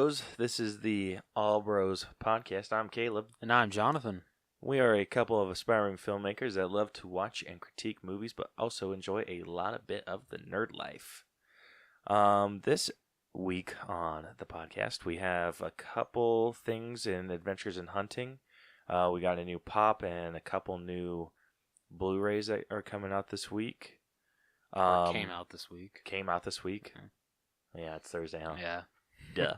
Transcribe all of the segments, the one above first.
Bros. This is the All Bros podcast. I'm Caleb. And I'm Jonathan. We are a couple of aspiring filmmakers that love to watch and critique movies, but also enjoy a bit of the nerd life. This week on the podcast, we have a couple things in Adventures in Hunting. We got a new pop and a couple new Blu-Rays that are coming out this week. Came out this week. Came out this week. Okay. Yeah, it's Thursday, huh? Yeah. Duh.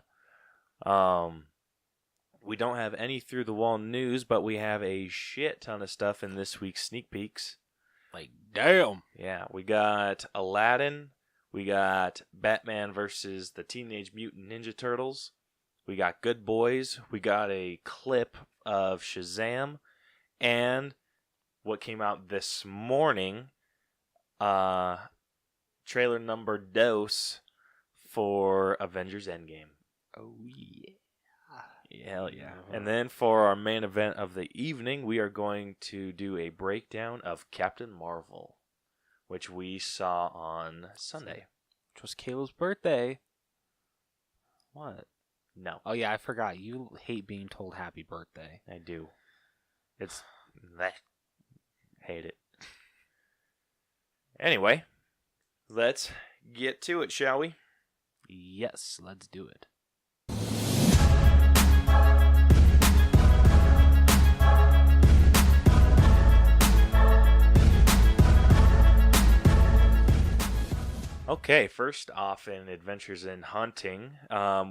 We don't have any through the wall news, but we have a shit ton of stuff in this week's sneak peeks. Like, damn. Yeah, we got Aladdin. We got Batman versus the Teenage Mutant Ninja Turtles. We got Good Boys. We got a clip of Shazam. And what came out this morning, trailer number dos for Avengers Endgame. Oh, yeah. Hell yeah. And then for our main event of the evening, we are going to do a breakdown of Captain Marvel, which we saw on Sunday. Which was Caleb's birthday. What? No. Oh, yeah, I forgot. You hate being told happy birthday. I do. It's... Bleh. Hate it. Anyway, let's get to it, shall we? Yes, let's do it. Okay, first off in Adventures in Hunting,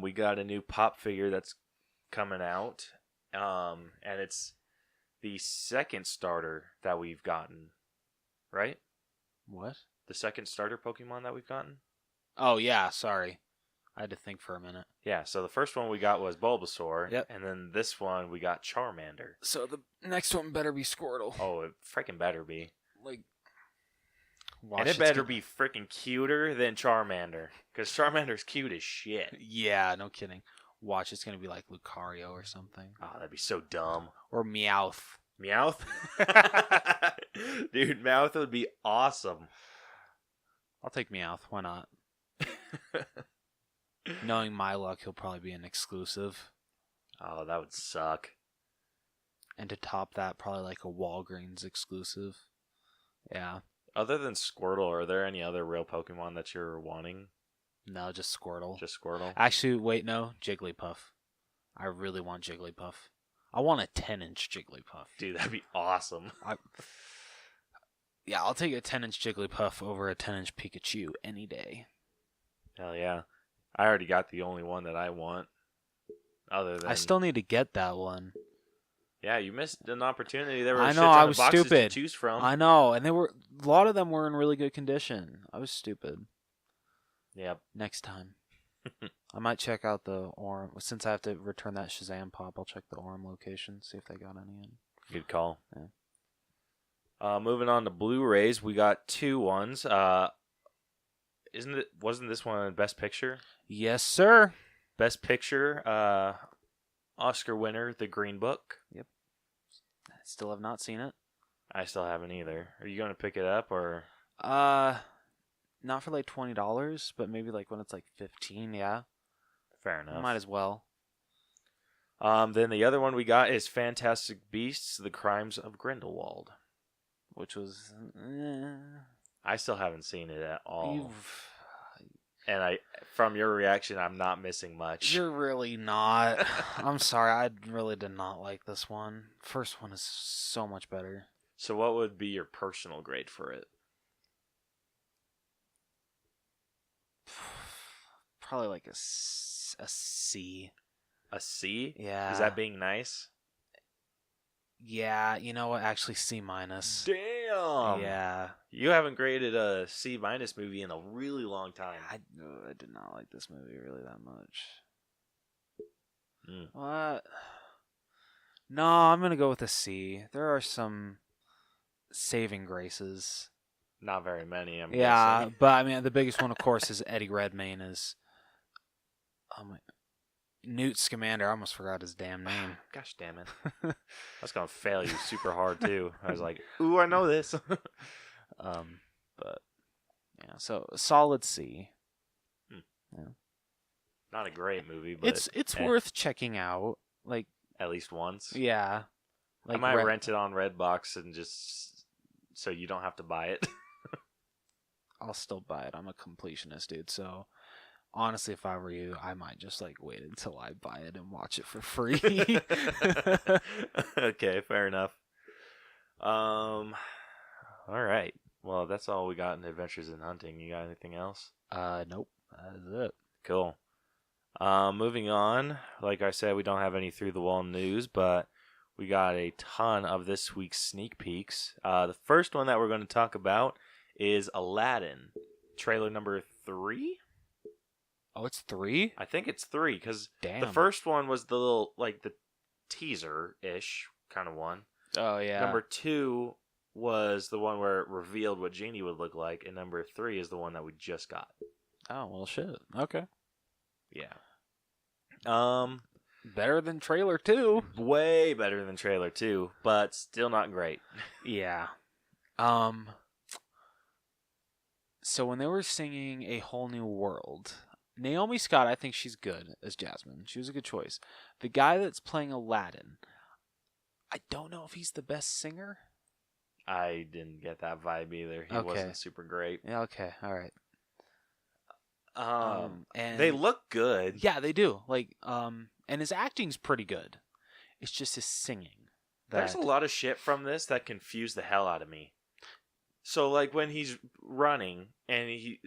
we got a new pop figure that's coming out, and it's the second starter that we've gotten, right? What? The second starter Pokemon that we've gotten? Oh, yeah, sorry. I had to think for a minute. Yeah, so the first one we got was Bulbasaur, Yep. And then this one we got Charmander. So the next one better be Squirtle. Oh, it freaking better be. Like... And it better be freaking cuter than Charmander. Because Charmander's cute as shit. Yeah, no kidding. Watch, it's going to be like Lucario or something. Oh, that'd be so dumb. Or Meowth. Meowth? Dude, Meowth would be awesome. I'll take Meowth. Why not? Knowing my luck, he'll probably be an exclusive. Oh, that would suck. And to top that, probably like a Walgreens exclusive. Yeah. Other than Squirtle, are there any other real Pokemon that you're wanting? No, just Squirtle. Just Squirtle? Actually, wait, no. Jigglypuff. I really want Jigglypuff. I want a 10-inch Jigglypuff. Dude, that'd be awesome. Yeah, I'll take a 10-inch Jigglypuff over a 10-inch Pikachu any day. Hell yeah. I already got the only one that I want. Other than... I still need to get that one. Yeah, you missed an opportunity. There were I a know, shit ton I of was boxes stupid. to choose from. I know, and a lot of them were in really good condition. I was stupid. Yep. Next time. I might check out the Orem. Since I have to return that Shazam pop, I'll check the Orem location, see if they got any in. Good call. Yeah. Moving on to Blu-rays, we got two ones. Wasn't this one Best Picture? Yes, sir. Best Picture, Oscar winner, The Green Book. Yep. Still have not seen it. I still haven't either. Are you going to pick it up or? Not for like $20, but maybe like when it's like $15. Yeah. Fair enough. Might as well. Then the other one we got is Fantastic Beasts: The Crimes of Grindelwald, which was. I still haven't seen it at all. And from your reaction, I'm not missing much. You're really not. I'm sorry. I really did not like this one. First one is so much better. So what would be your personal grade for it? Probably like a C. A C? Yeah. Is that being nice? Yeah, you know what? Actually, C-. Damn. Yeah. You haven't graded a C- movie in a really long time. I did not like this movie really that much. Mm. What? No, I'm going to go with a C. There are some saving graces. Not very many, I'm Yeah, guessing. but I mean, the biggest one, of course, is Eddie Redmayne as Newt Scamander. I almost forgot his damn name. Gosh damn it. I was going to fail you super hard, too. I was like, ooh, I know this. But, yeah, so a solid C. Hmm. Yeah. Not a great movie, but It's worth checking out. Like, at least once. yeah. I might rent it on Redbox and just so you don't have to buy it. I'll still buy it. I'm a completionist, dude. So honestly, if I were you, I might just like wait until I buy it and watch it for free. Okay, fair enough. All right. Well, that's all we got in Adventures in Hunting. You got anything else? Nope. That's it. Cool. Moving on. Like I said, we don't have any through the wall news, but we got a ton of this week's sneak peeks. The first one that we're going to talk about is Aladdin, trailer number 3. Oh, it's 3? I think it's 3 because Damn. the first one was the little like the teaser-ish kind of one. Oh yeah. Number 2 was the one where it revealed what Genie would look like, and number 3 is the one that we just got. Oh well, shit. Okay. Yeah. Better than trailer 2. Way better than trailer 2, but still not great. Yeah. So when they were singing A Whole New World, Naomi Scott, I think she's good as Jasmine. She was a good choice. The guy that's playing Aladdin, I don't know if he's the best singer. I didn't get that vibe either. He wasn't super great. Yeah, okay, all right. And they look good. Yeah, they do. Like, and his acting's pretty good. It's just his singing. There's a lot of shit from this that confused the hell out of me. So, like, when he's running and he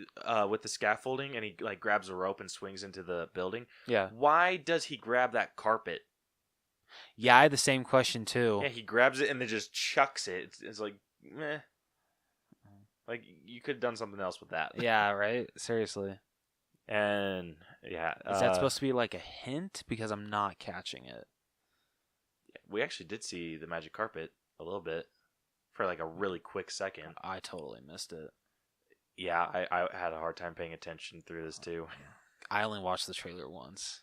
with the scaffolding and he like grabs a rope and swings into the building. Yeah. Why does he grab that carpet? Yeah, I had the same question too. Yeah, he grabs it and then just chucks it. It's like, meh. Like, you could have done something else with that. Yeah, right? Seriously. And, yeah. Is that supposed to be like a hint? Because I'm not catching it. We actually did see the magic carpet a little bit for like a really quick second. I totally missed it. Yeah, I had a hard time paying attention through this too. I only watched the trailer once.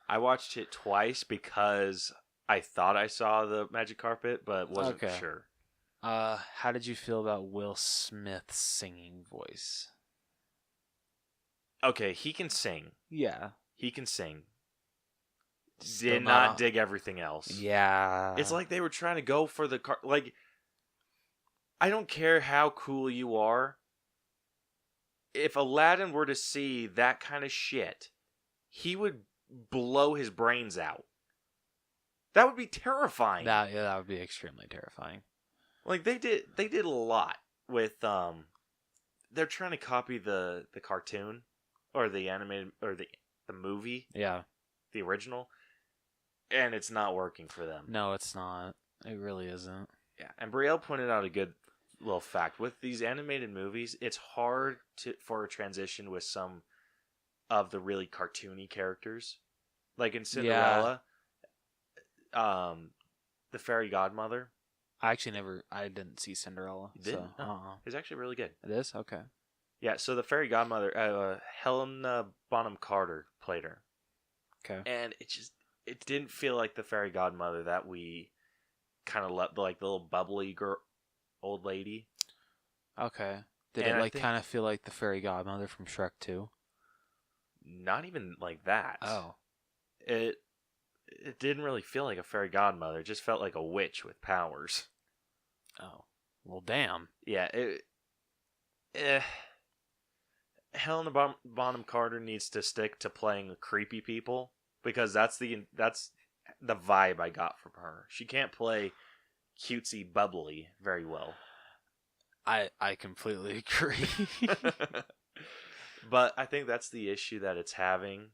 I watched it twice because I thought I saw the magic carpet, but wasn't sure. How did you feel about Will Smith's singing voice? Okay, he can sing. Yeah. He can sing. Still Did not dig everything else. Yeah. It's like they were trying to go for the like, I don't care how cool you are. If Aladdin were to see that kind of shit, he would blow his brains out. That would be terrifying. That would be extremely terrifying. Like they did a lot with they're trying to copy the cartoon or the animated or the movie. Yeah. The original. And it's not working for them. No, it's not. It really isn't. Yeah, and Brielle pointed out a good little fact. With these animated movies, it's hard for a transition with some of the really cartoony characters. Like in Cinderella, the fairy godmother. I didn't see Cinderella. You didn't? So, No. It's actually really good. It is? Okay. Yeah, so the fairy godmother, Helena Bonham Carter played her. Okay. And it didn't feel like the fairy godmother that we kind of loved, like the little bubbly girl, old lady. Okay. Did it kind of feel like the fairy godmother from Shrek 2? Not even like that. Oh. It didn't really feel like a fairy godmother. It just felt like a witch with powers. Oh. Well, damn. Yeah. Helena Bonham Carter needs to stick to playing creepy people because that's the vibe I got from her. She can't play cutesy bubbly very well. I completely agree. But I think that's the issue that it's having,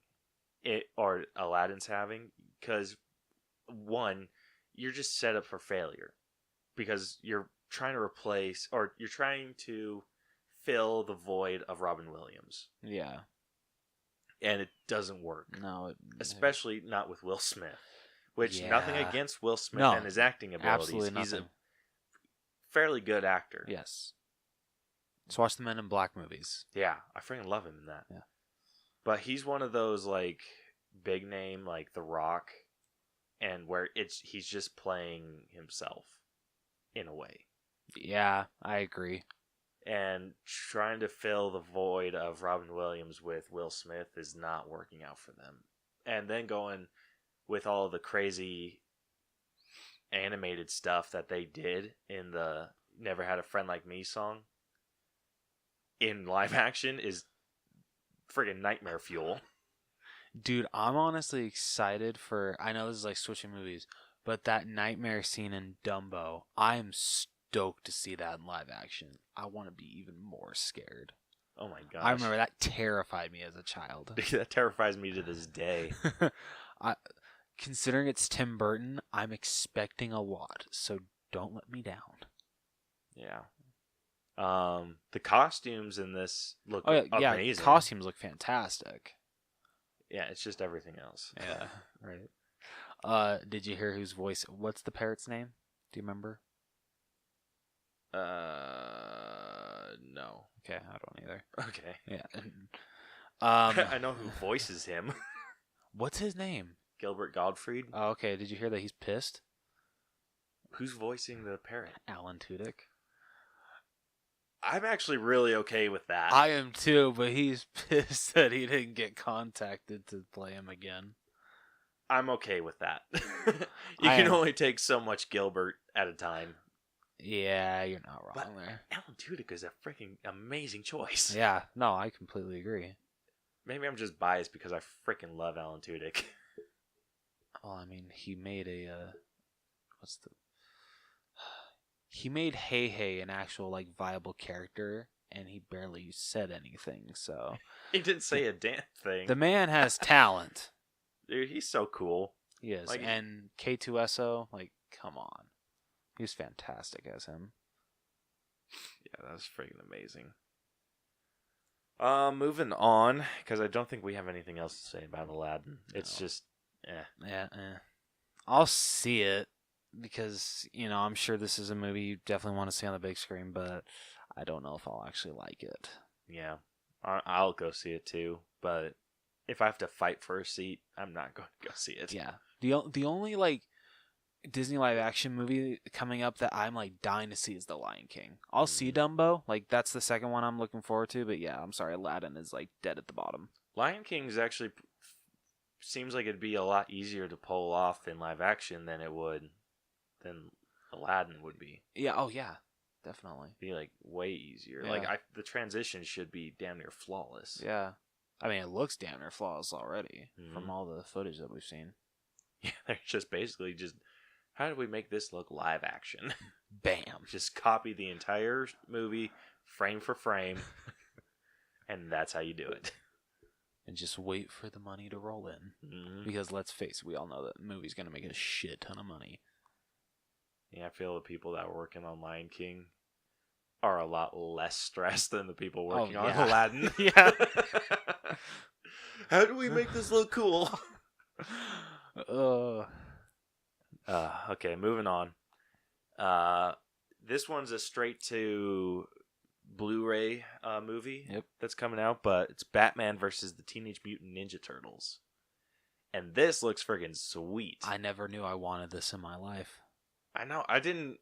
or Aladdin's having, because one, you're just set up for failure because you're trying to replace or you're trying to fill the void of Robin Williams. Yeah. And it doesn't work. No. Especially not with Will Smith. Which, Yeah. nothing against Will Smith and his acting abilities. Absolutely He's nothing. a fairly good actor. Yes. Just watch the Men in Black movies. Yeah, I freaking love him in that. Yeah. But he's one of those, like, big name, like The Rock, and where he's just playing himself, in a way. Yeah, I agree. and trying to fill the void of Robin Williams with Will Smith is not working out for them. And then going with all the crazy animated stuff that they did in the Never Had a Friend Like Me song in live action is friggin' nightmare fuel. Dude, I'm honestly excited for. I know this is like switching movies, but that nightmare scene in Dumbo, I'm stoked to see that in live action. I want to be even more scared. Oh my gosh. I remember that terrified me as a child. That terrifies me to this day. Considering it's Tim Burton, I'm expecting a lot, so don't let me down. Yeah. The costumes in this look amazing. Yeah, costumes look fantastic. Yeah, it's just everything else. Yeah, right. Did you hear whose voice? What's the parrot's name? Do you remember? No. Okay, I don't either. Okay. Yeah. I know who voices him. What's his name? Gilbert Gottfried. Oh, okay. Did you hear that he's pissed? Who's voicing the parrot? Alan Tudyk. I'm actually really okay with that. I am too, but he's pissed that he didn't get contacted to play him again. I'm okay with that. You can only take so much Gilbert at a time. Yeah, you're not wrong there. Alan Tudyk is a freaking amazing choice. Yeah, no, I completely agree. Maybe I'm just biased because I freaking love Alan Tudyk. Well, I mean, he made he made Hey Hey an actual like viable character, and he barely said anything. So He didn't say a damn thing. the man has talent. Dude, he's so cool. He is, Like, and K2SO, like, come on, he was fantastic as him. Yeah, that was freaking amazing. Moving on, because I don't think we have anything else to say about Aladdin. It's just, Yeah, I'll see it because I'm sure this is a movie you definitely want to see on the big screen, but I don't know if I'll actually like it. Yeah, I'll go see it too. But if I have to fight for a seat, I'm not going to go see it. Yeah, the only like Disney live action movie coming up that I'm like dying to see is The Lion King. I'll see Dumbo, like that's the second one I'm looking forward to. But yeah, I'm sorry, Aladdin is like dead at the bottom. Lion King's actually seems like it'd be a lot easier to pull off in live action than Aladdin would be. Yeah. Oh yeah. Definitely. Be like way easier. Yeah. Like the transition should be damn near flawless. Yeah. I mean, it looks damn near flawless already from all the footage that we've seen. Yeah, they're just basically just, how do we make this look live action? Bam. Just copy the entire movie frame for frame, and that's how you do it. And just wait for the money to roll in. Because let's face it, we all know that the movie's going to make a shit ton of money. Yeah, I feel the people that were working on Lion King are a lot less stressed than the people working on Aladdin. Yeah. How do we make this look cool? Okay, moving on. This one's a straight to Blu-ray movie that's coming out, but it's Batman versus the Teenage Mutant Ninja Turtles. And this looks friggin' sweet. I never knew I wanted this in my life. I know, I didn't.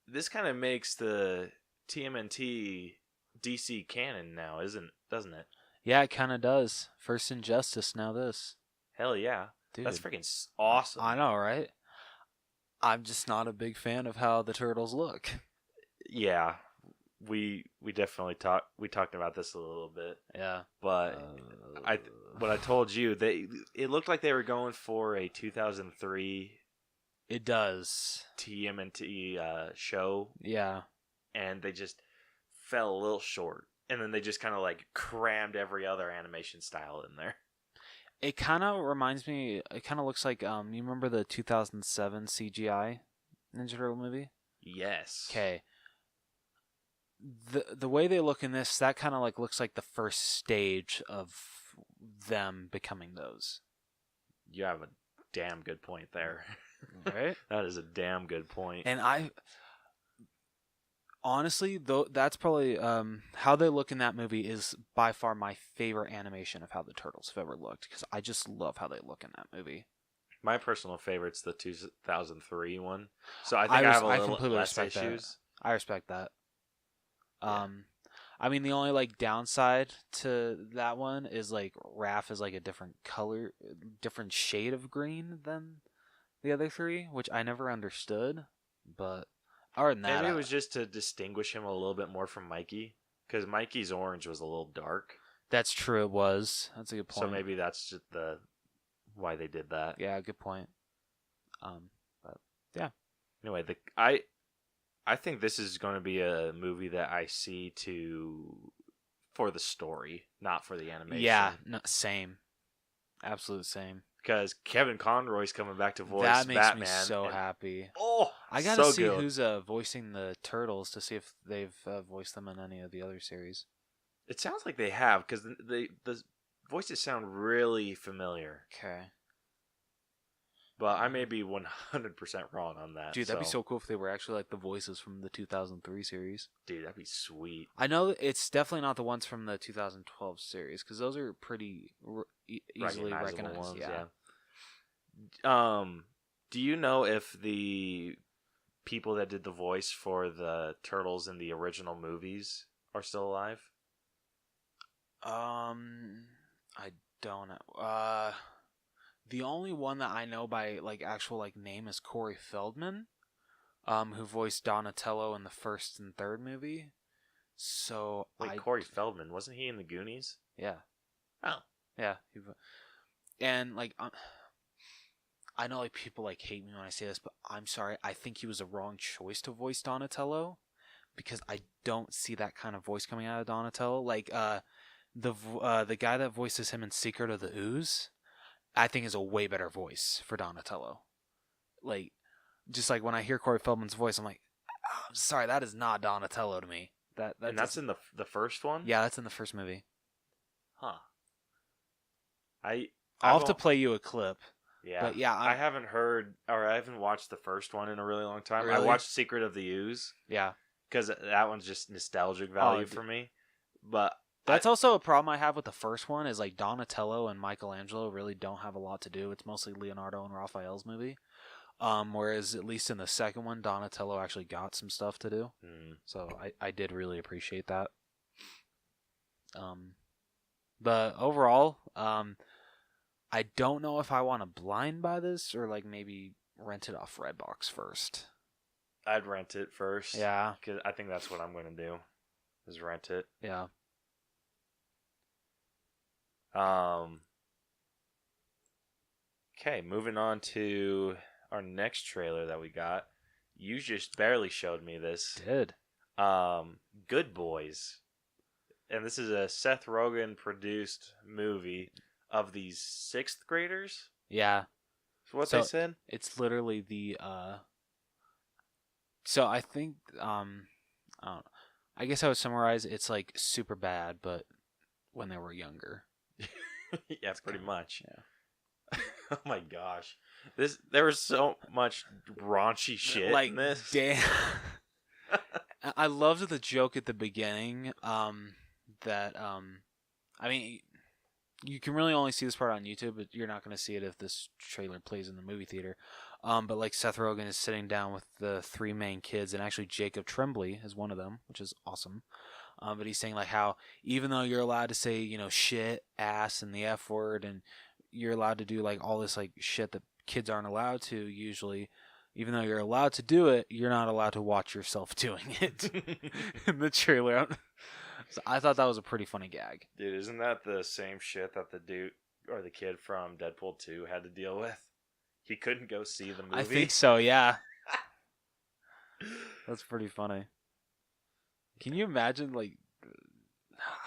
This kind of makes the TMNT DC canon now, doesn't it? Yeah, it kind of does. First Injustice, now this. Hell yeah. Dude, that's freaking awesome. I know, right? I'm just not a big fan of how the turtles look. Yeah. We definitely talked about this a little bit. Yeah. But what I told you, it looked like they were going for a 2003 It does. TMNT show. Yeah. And they just fell a little short. And then they just kind of like crammed every other animation style in there. It kind of reminds me, it kind of looks like, you remember the 2007 CGI Ninja Turtle movie? Yes. Okay. The way they look in this, that kind of like looks like the first stage of them becoming those. You have a damn good point there. Right? That is a damn good point. And honestly, though, that's probably how they look in that movie is by far my favorite animation of how the turtles have ever looked, because I just love how they look in that movie. My personal favorite's the 2003 one. So I think I have a little less issues. I respect that. I mean, the only like downside to that one is like Raph is like a different color, different shade of green than the other three, which I never understood. But other than that, Maybe it was just to distinguish him a little bit more from Mikey, because Mikey's orange was a little dark. that's true. It was. That's a good point. So maybe that's just why they did that. Yeah, good point. But yeah. Anyway, I think this is going to be a movie that I see for the story, not for the animation. Yeah, no, same. Absolute same. Because Kevin Conroy's coming back to voice That makes Batman. me so happy. Oh, I gotta so see good. who's voicing the Turtles to see if they've voiced them in any of the other series. It sounds like they have, because the voices sound really familiar. Okay. But I may be 100% wrong on that. Dude, that'd be so cool if they were actually like the voices from the 2003 series. Dude, that'd be sweet. I know it's definitely not the ones from the 2012 series because those are pretty easily recognized. Ones, yeah. Do you know if the people that did the voice for the Turtles in the original movies are still alive? I don't know. The only one that I know by like actual like name is Corey Feldman, who voiced Donatello in the first and third movie. So Wait, Corey Feldman, wasn't he in the Goonies? Yeah. Oh. Yeah. And like I know like people like hate me when I say this, but I'm sorry. I think he was a wrong choice to voice Donatello because I don't see that kind of voice coming out of Donatello. Like the guy that voices him in Secret of the Ooze, I think is a way better voice for Donatello. Like, just like when I hear Corey Feldman's voice, I'm like, oh, I'm sorry, that is not Donatello to me. And that's in the first one? Yeah, that's in the first movie. Huh. I'll have to play you a clip. Yeah. But yeah, I haven't heard, or I haven't watched the first one in a really long time. Really? I watched Secret of the Ooze. Yeah. Because that one's just nostalgic value for me. But that's also a problem I have with the first one is like Donatello and Michelangelo really don't have a lot to do. It's mostly Leonardo and Raphael's movie. Whereas at least in the second one, Donatello actually got some stuff to do. So I did really appreciate that. But overall, I don't know if I want to blind buy this or like maybe rent it off Redbox first. I'd rent it first. Yeah. Because I think that's what I'm going to do, is rent it. Yeah. Okay, moving on to our next trailer that we got. You just barely showed me this. Did. Good Boys. And this is a Seth Rogen produced movie of these 6th graders. Yeah. So what they said? It's literally the so I think I don't know. I guess I would summarize it's like super bad, but when they were younger. Yeah, pretty much. Yeah. Oh my gosh. There was so much raunchy shit like, in this. Damn. I loved the joke at the beginning that I mean you can really only see this part on YouTube, but you're not going to see it if this trailer plays in the movie theater. But like Seth Rogen is sitting down with the 3 main kids, and actually Jacob Tremblay is one of them, which is awesome. But he's saying like how even though you're allowed to say, you know, shit, ass, and the F word, and you're allowed to do like all this like shit that kids aren't allowed to usually, even though you're allowed to do it, you're not allowed to watch yourself doing it in the trailer. So I thought that was a pretty funny gag. Dude, isn't that the same shit that the dude or the kid from Deadpool 2 had to deal with? He couldn't go see the movie. I think so, yeah. That's pretty funny. Can you imagine, like,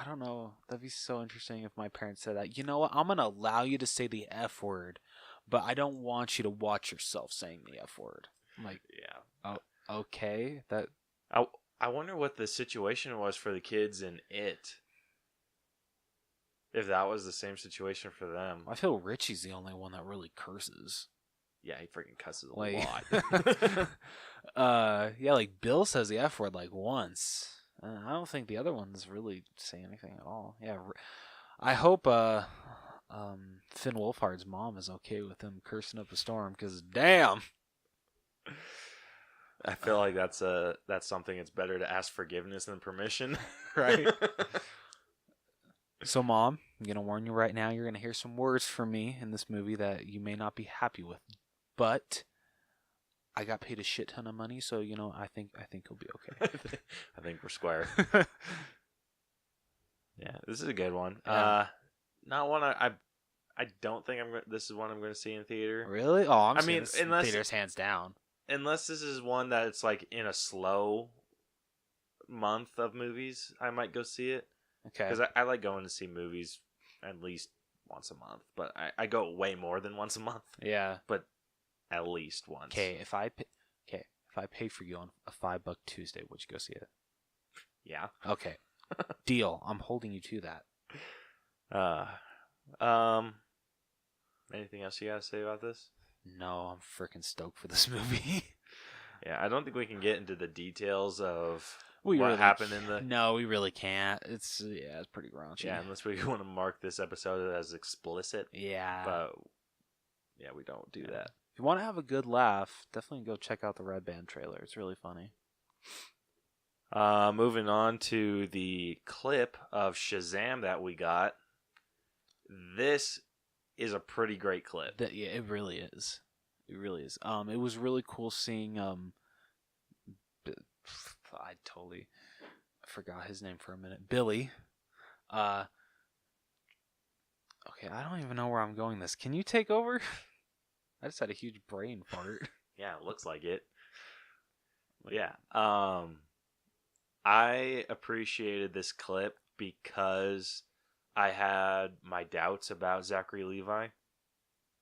I don't know. That'd be so interesting if my parents said that. You know what? I'm going to allow you to say the F word, but I don't want you to watch yourself saying the F word. I'm like, yeah. Oh, okay. I wonder what the situation was for the kids in It. If that was the same situation for them. I feel Richie's the only one that really curses. Yeah, he freaking cusses a like, lot. Yeah, like Bill says the F word like once. I don't think the other ones really say anything at all. Yeah, I hope Finn Wolfhard's mom is okay with him cursing up a storm, because damn. I feel like that's something it's better to ask forgiveness than permission. Right. So, Mom, I'm going to warn you right now. You're going to hear some words from me in this movie that you may not be happy with. But I got paid a shit ton of money, so, I think he'll be okay. I think we're square. Yeah, this is a good one. Yeah. Not one I don't think this is one I'm going to see in theater. Really? Oh, I mean, unless theaters hands down. Unless this is one that it's like in a slow month of movies, I might go see it. Okay. Because I like going to see movies at least once a month, but I go way more than once a month. Yeah. But at least once. Okay, if I pay for you on a $5 Tuesday, would you go see it? Yeah. Okay. Deal. I'm holding you to that. Anything else you gotta say about this? No, I'm freaking stoked for this movie. Yeah, I don't think we can get into the details of what really happened in the. No, we really can't. It's pretty raunchy. Yeah, unless we want to mark this episode as explicit. Yeah. But yeah, we don't do that. If you want to have a good laugh, definitely go check out the Red Band trailer. It's really funny. Moving on to the clip of Shazam that we got. This is a pretty great clip. Yeah, it really is. It really is. It was really cool seeing. I totally forgot his name for a minute. Billy. Okay, I don't even know where I'm going. This. Can you take over? I just had a huge brain fart. Yeah, it looks like it. Yeah. I appreciated this clip because I had my doubts about Zachary Levi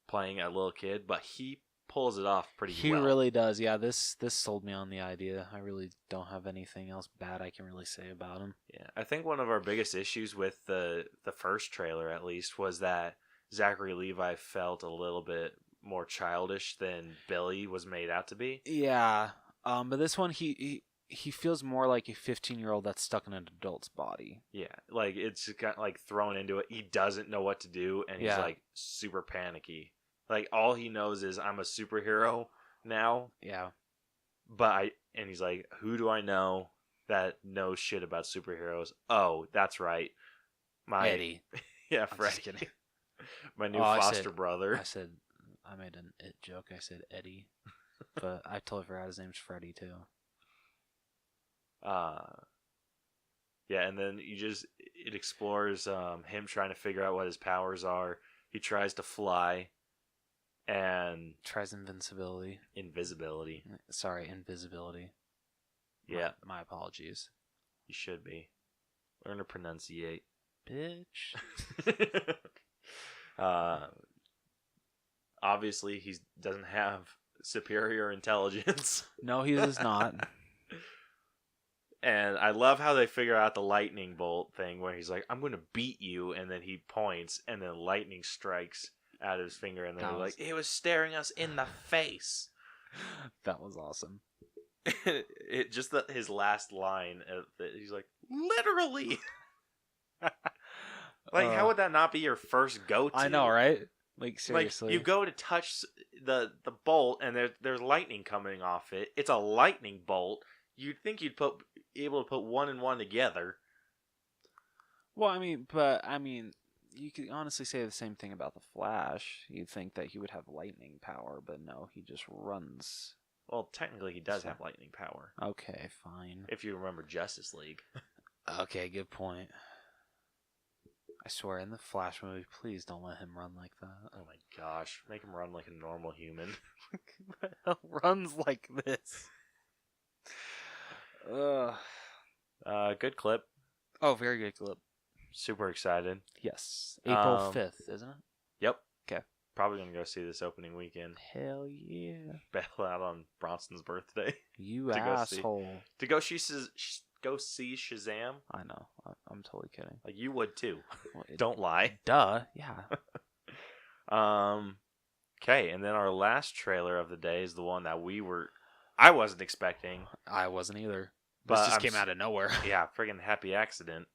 playing a little kid, but he pulls it off pretty well. He really does. Yeah, this sold me on the idea. I really don't have anything else bad I can really say about him. Yeah, I think one of our biggest issues with the first trailer, at least, was that Zachary Levi felt a little bit more childish than Billy was made out to be. Yeah, but this one he feels more like a 15-year-old that's stuck in an adult's body. Yeah, like it's got like thrown into it. He doesn't know what to do, and he's like super panicky. Like all he knows is I'm a superhero now. Yeah, and he's like, who do I know that knows shit about superheroes? Oh, that's right, my Eddie. Yeah, Freddie. My new foster brother. I made an it joke. I said Eddie, but I totally forgot his name's Freddie too. Yeah, and then it explores him trying to figure out what his powers are. He tries to fly and tries invisibility. Sorry, invisibility. Yeah. My apologies. You should be. Learn to pronunciate. Bitch. Obviously he doesn't have superior intelligence. No, he does not. And I love how they figure out the lightning bolt thing where he's like, I'm going to beat you. And then he points and then lightning strikes out of his finger. And then they're like, it was staring us in the face. That was awesome. His last line, he's like, literally. Like, how would that not be your first go-to? I know, right? Like, seriously. Like, you go to touch the bolt and there's lightning coming off it. It's a lightning bolt. You'd think you'd be able to put one and one together. Well, I mean, you could honestly say the same thing about the Flash. You'd think that he would have lightning power, but no, he just runs. Well, technically, he does have lightning power. Okay, fine. If you remember Justice League. Okay, good point. I swear, in the Flash movie, please don't let him run like that. Oh my gosh, make him run like a normal human. Who the hell runs like this? Good clip. Oh, very good clip. Super excited. Yes. April 5th, isn't it? Yep. Okay. Probably going to go see this opening weekend. Hell yeah. Bail out on Bronson's birthday. You asshole. To go see Shazam? I know. I'm totally kidding. Like, you would too. Well, Don't lie. Duh. Yeah. Okay, and then our last trailer of the day is the one that I wasn't expecting. I wasn't either. But this just came out of nowhere. Yeah, friggin' happy accident.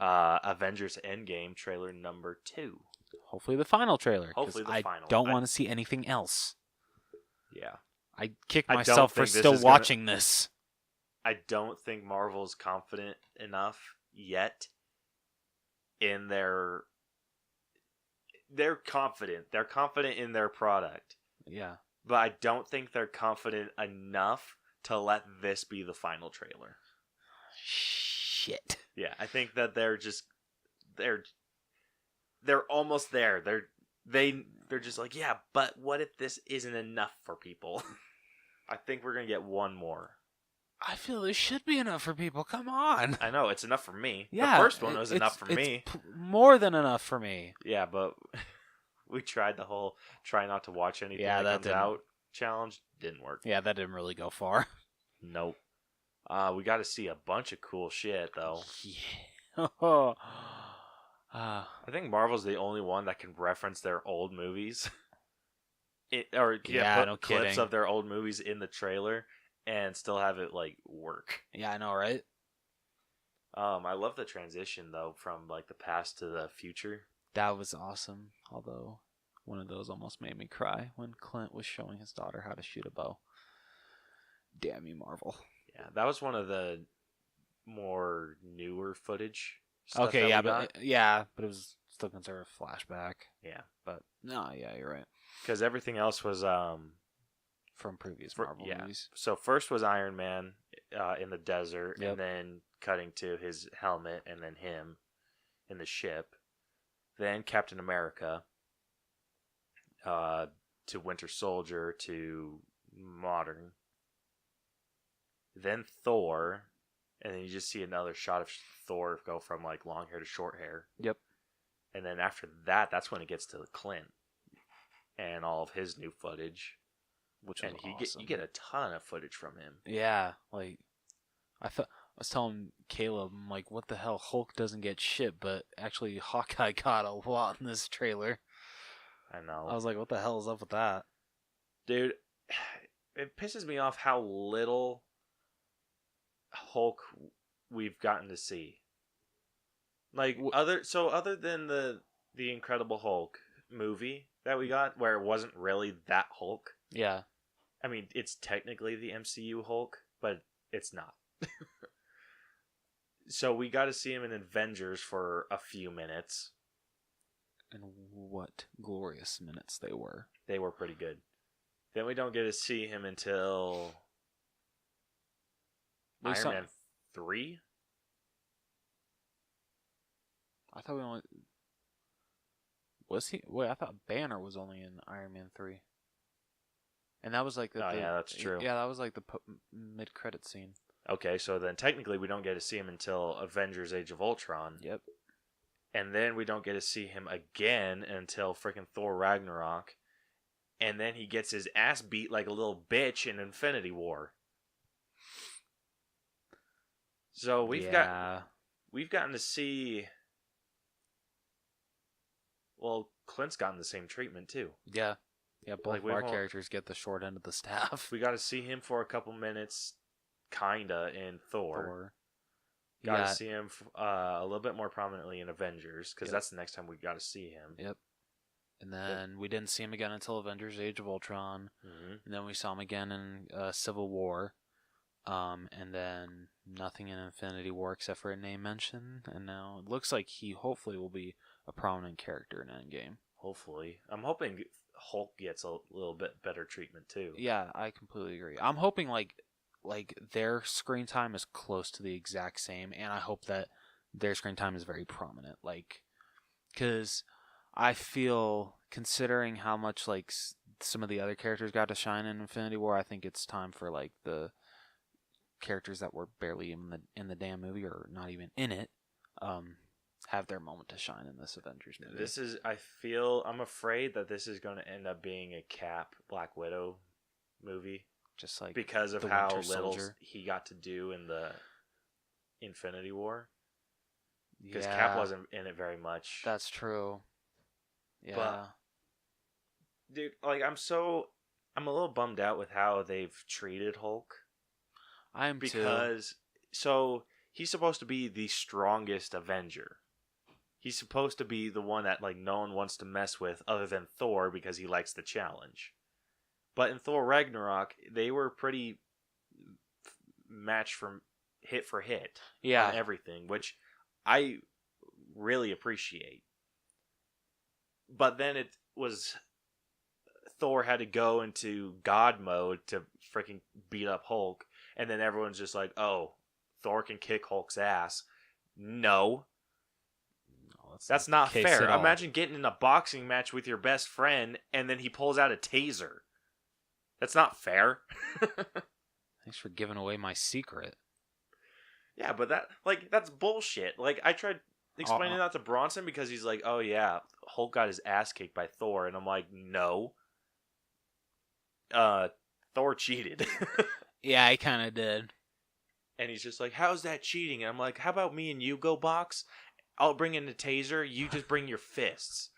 Avengers Endgame trailer number 2. Hopefully the final trailer. Hopefully the final. I don't want to see anything else. Yeah. I kick I don't myself for think this still is gonna- watching this. I don't think Marvel's confident enough yet in their. They're confident. They're confident in their product, Yeah. but I don't think they're confident enough to let this be the final trailer. Shit. Yeah, I think that they're almost there. They're just like, yeah, but what if this isn't enough for people? I think we're gonna get one more. I feel this should be enough for people. Come on. I know it's enough for me. Yeah, the first one was enough for me. More than enough for me. Yeah, but we tried the whole try not to watch anything that comes didn't. out challenge. Didn't work. Yeah, that didn't really go far. Nope. We got to see a bunch of cool shit though. Yeah. I think Marvel's the only one that can reference their old movies, put no clips kidding. of their old movies in the trailer and still have it like work. Yeah, I know, right? I love the transition though from like the past to the future. That was awesome. Although one of those almost made me cry when Clint was showing his daughter how to shoot a bow. Damn you, Marvel. Yeah, that was one of the more newer footage. Stuff Okay, that yeah, we got. but it was still considered a flashback. Yeah, But no, yeah, you're right. because everything else was From previous Marvel movies. So first was Iron Man in the desert, Yep. and then cutting to his helmet, and then him in the ship. Then Captain America to Winter Soldier to modern. Then Thor, and then you just see another shot of Thor go from like long hair to short hair. Yep. And then after that, that's when it gets to Clint and all of his new footage. Which was And awesome. you get a ton of footage from him. Yeah, like I was telling Caleb, I'm like, what the hell? Hulk doesn't get shit, but actually Hawkeye got a lot in this trailer. I know. I was like, what the hell is up with that? Dude, it pisses me off how little Hulk we've gotten to see. Like other than the Incredible Hulk movie that we got, where it wasn't really that Hulk. Yeah. I mean, it's technically the MCU Hulk, but it's not. So we got to see him in Avengers for a few minutes. And what glorious minutes they were. They were pretty good. Then we don't get to see him until Iron Man 3? I thought we only... Was he? Wait, I thought Banner was only in Iron Man 3. And that was like the... yeah, that's true. Yeah, that was like the mid-credit scene. Okay, so then technically we don't get to see him until Avengers Age of Ultron. Yep. And then we don't get to see him again until freaking Thor Ragnarok. And then he gets his ass beat like a little bitch in Infinity War. So we've gotten to see... Well, Clint's gotten the same treatment too. Yeah. Yeah, both Like, of our characters get the short end of the staff. We got to see him for a couple minutes, kinda, in Thor. Got to see him a little bit more prominently in Avengers, because that's the next time we got to see him. Yep. And then we didn't see him again until Avengers Age of Ultron. Mm-hmm. And then we saw him again in Civil War. And then nothing in Infinity War except for a name mention. And now it looks like he hopefully will be a prominent character in Endgame. Hopefully. I'm hoping Hulk gets a little bit better treatment too. Yeah, I completely agree. I'm hoping like their screen time is close to the exact same, and I hope that their screen time is very prominent. Like, because I feel, considering how much like some of the other characters got to shine in Infinity War, I think it's time for like the characters that were barely in the damn movie or not even in it, have their moment to shine in this Avengers movie. I'm afraid that this is going to end up being a Cap Black Widow movie. Just like because of the how Winter little Soldier. he got to do in the Infinity War. Because Yeah, Cap wasn't in it very much. that's true. Yeah. But, dude, like, I'm a little bummed out with how they've treated Hulk. I am because so he's supposed to be the strongest Avenger. He's supposed to be the one that like no one wants to mess with other than Thor because he likes the challenge. But in Thor Ragnarok, they were pretty matched from hit for hit on everything, which I really appreciate. But then it was Thor had to go into God mode to freaking beat up Hulk, and then everyone's just like, "Oh, Thor can kick Hulk's ass." No, that's not fair. Imagine getting in a boxing match with your best friend, and then he pulls out a taser. That's not fair. Thanks for giving away my secret. Yeah, but that's bullshit. Like, I tried explaining that to Bronson because he's like, "Oh yeah, Hulk got his ass kicked by Thor," and I'm like, "No, Thor cheated." Yeah, he kind of did. And he's just like, "How's that cheating?" And I'm like, "How about me and you go box? I'll bring in the taser. You just bring your fists."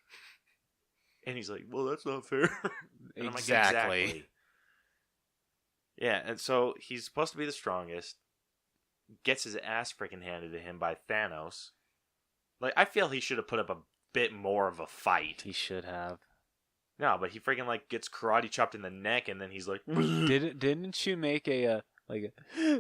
And he's like, "Well, that's not fair." And I'm like, exactly. Yeah, and so he's supposed to be the strongest. Gets his ass freaking handed to him by Thanos. Like, I feel he should have put up a bit more of a fight. He should have. No, but he freaking like gets karate chopped in the neck, and then he's like, Didn't you make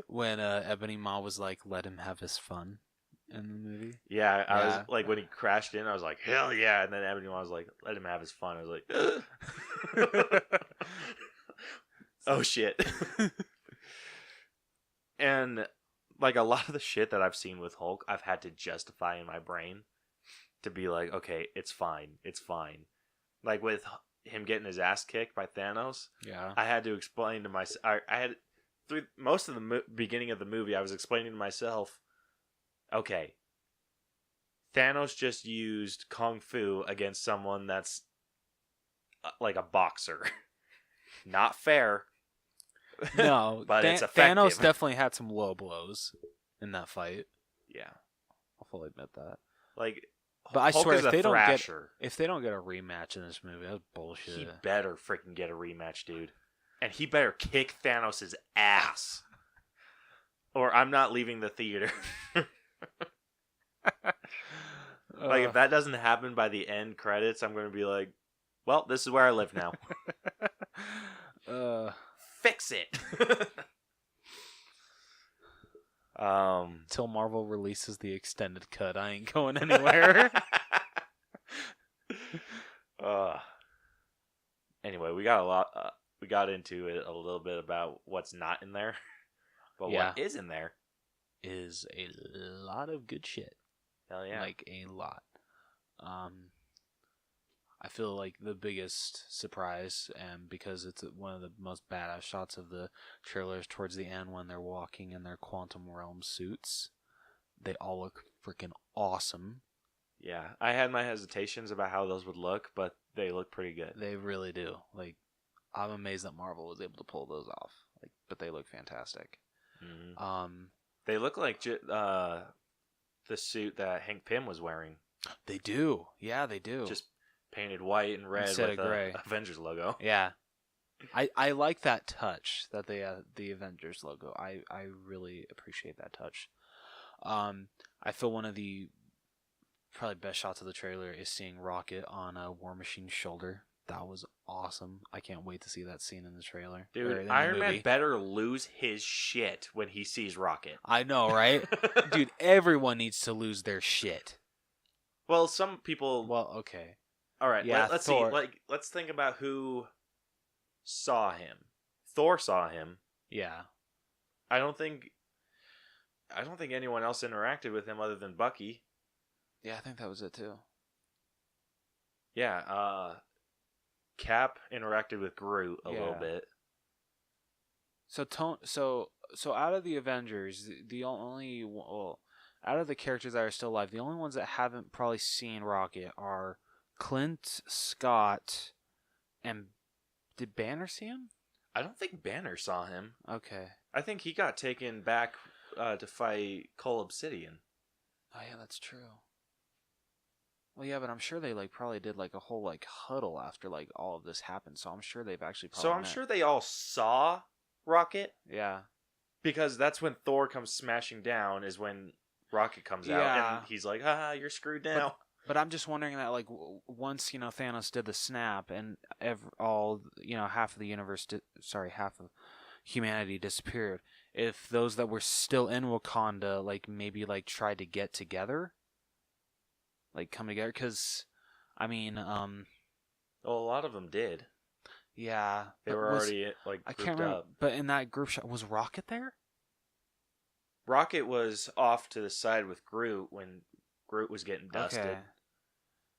when Ebony Maw was like, "Let him have his fun" in the movie? Yeah, I was like, when he crashed in, I was like, "Hell yeah!" And then Ebony Maw was like, "Let him have his fun." I was like, "Oh shit!" And like a lot of the shit that I've seen with Hulk, I've had to justify in my brain to be like, okay, it's fine. Like with him getting his ass kicked by Thanos, I had to explain to myself. I had through most of the beginning of the movie, I was explaining to myself, okay, Thanos just used kung fu against someone that's like a boxer. Not fair. No, but it's effective. Thanos definitely had some low blows in that fight. Yeah, I'll fully admit that. Like, but I Hulk swear, is if they don't get a rematch in this movie, that's bullshit. He better freaking get a rematch, dude, and he better kick Thanos' ass, or I'm not leaving the theater. Like, if that doesn't happen by the end credits, I'm going to be like, well, this is where I live now. Fix it. Till Marvel releases the extended cut, I ain't going anywhere. Anyway, we got into it a little bit about what's not in there, but what is in there is a lot of good shit. Hell yeah, like a lot. I feel like the biggest surprise, and because it's one of the most badass shots of the trailers towards the end when they're walking in their quantum realm suits, they all look freaking awesome. Yeah, I had my hesitations about how those would look, but they look pretty good. They really do. Like, I'm amazed that Marvel was able to pull those off. Like, but they look fantastic. Mm-hmm. They look like the suit that Hank Pym was wearing. They do. Yeah, they do. Just painted white and red instead with of gray. Avengers logo. Yeah, I like that touch that they the Avengers logo. I really appreciate that touch. I feel one of the probably best shots of the trailer is seeing Rocket on a War Machine's shoulder. That was awesome. I can't wait to see that scene in the trailer. Dude, Iron Man better lose his shit when he sees Rocket. I know, right? Dude, everyone needs to lose their shit. Well, some people. Well, okay. All right. Yeah, let's see. Let's think about who saw him. Thor saw him. Yeah. I don't think anyone else interacted with him other than Bucky. Yeah, I think that was it too. Yeah. Cap interacted with Groot a little bit. So out of the Avengers, out of the characters that are still alive, the only ones that haven't probably seen Rocket are Clint, Scott, and did Banner see him? I don't think Banner saw him. Okay. I think he got taken back to fight Cole Obsidian. Oh yeah, that's true. Well, yeah, but I'm sure they probably did a whole huddle after all of this happened. So I'm sure they've actually probably. So I'm sure they all saw Rocket. Yeah. Because that's when Thor comes smashing down. Is when Rocket comes out and he's like, "Ah, you're screwed now." But I'm just wondering that, like, once Thanos did the snap and half of the universe, half of humanity disappeared. If those that were still in Wakanda, like, maybe like tried to get together, like come together, because, I mean, Well, a lot of them did. yeah, They were already like I grouped can't remember, up. but in that group shot, was Rocket there? Rocket was off to the side with Groot when Groot was getting dusted. Okay.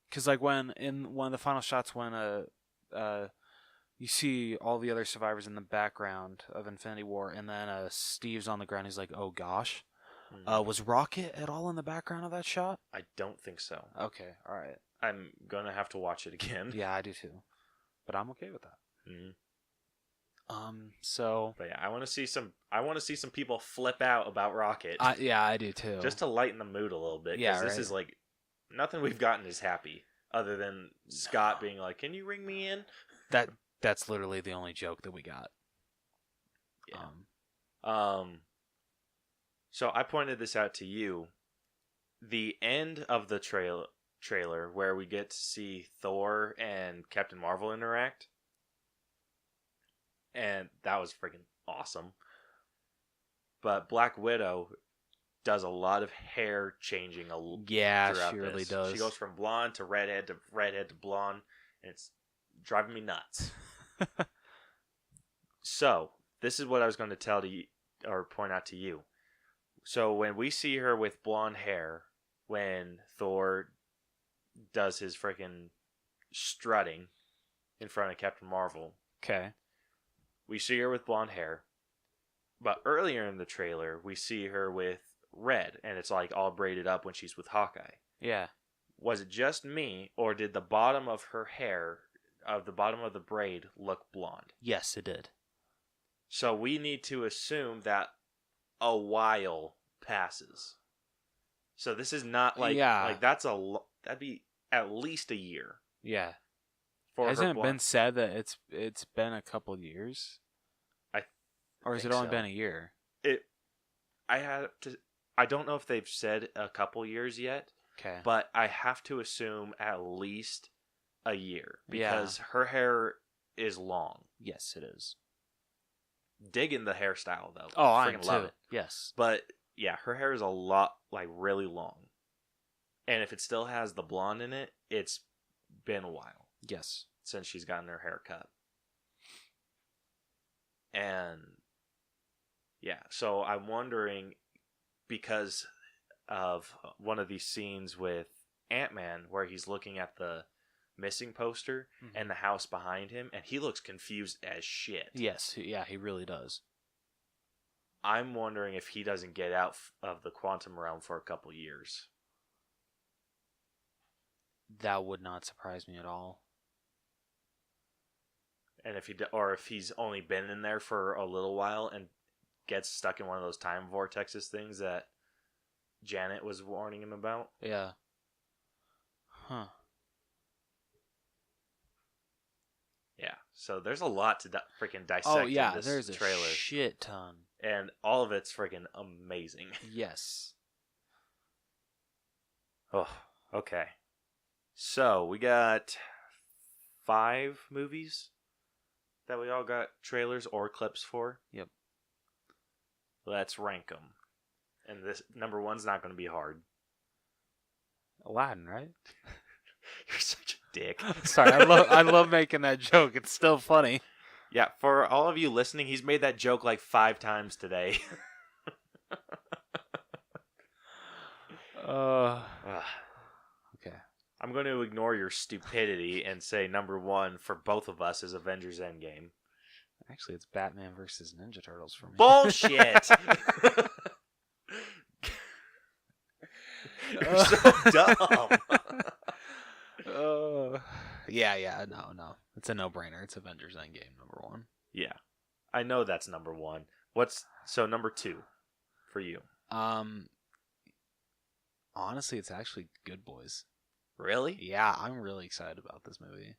Because like when in one of the final shots, when you see all the other survivors in the background of Infinity War, and then Steve's on the ground. He's like, "Oh gosh." Was Rocket at all in the background of that shot? I don't think so. Okay, all right. I'm gonna have to watch it again. Yeah, I do too, but I'm okay with that. Mm-hmm. So. But yeah, I want to see some. I want to see some people flip out about Rocket. Yeah, I do too. Just to lighten the mood a little bit. Yeah, This is like nothing we've gotten is happy, other than Scott being like, "Can you ring me in?" That's literally the only joke that we got. Yeah. So I pointed this out to you. The end of the trailer where we get to see Thor and Captain Marvel interact, and that was freaking awesome. But Black Widow does a lot of hair changing. Yeah, throughout she really this. does. She goes from blonde to redhead to blonde, and it's driving me nuts. So this is what I was going to tell to you, or point out to you. So when we see her with blonde hair, when Thor does his freaking strutting in front of Captain Marvel, okay, we see her with blonde hair. But earlier in the trailer, we see her with red, and it's like all braided up when she's with Hawkeye. Yeah. Was it just me, or did the bottom of her hair, of the bottom of the braid, look blonde? Yes, it did. So we need to assume that a while passes. So this is not like that'd be at least a year. Yeah. For Hasn't it been said that it's been a couple years? Or has it only been a year? I don't know if they've said a couple years yet. Okay. But I have to assume at least a year because her hair is long. Yes, it is. Digging the hairstyle though. Oh, I freaking love too. it. Yes. But yeah, her hair is a lot really long. And if it still has the blonde in it, it's been a while. Yes. Since she's gotten her hair cut. And yeah, so I'm wondering, because of one of these scenes with Ant-Man where he's looking at the missing poster and the house behind him, and he looks confused as shit. Yes, yeah, he really does. I'm wondering if he doesn't get out of the quantum realm for a couple years. That would not surprise me at all. And if he's only been in there for a little while and gets stuck in one of those time vortexes things that Janet was warning him about. Yeah. Huh. Yeah. So there's a lot to freaking dissect. Oh yeah, in this there's trailer. A shit ton, and all of it's freaking amazing. Yes. Oh, okay. So we got 5 movies that we all got trailers or clips for. Yep. Let's rank them. And this number 1's not going to be hard. Aladdin, right? You're such a dick. Sorry, I love making that joke. It's still funny. Yeah, for all of you listening, he's made that joke like 5 times today. Okay. I'm going to ignore your stupidity and say number 1 for both of us is Avengers Endgame. Actually, it's Batman versus Ninja Turtles for me. Bullshit! You're so dumb. Yeah, no. It's a no-brainer. It's Avengers Endgame, number 1. Yeah. I know that's number 1. So number 2 for you? Honestly, it's actually Good Boys. Really? Yeah, I'm really excited about this movie.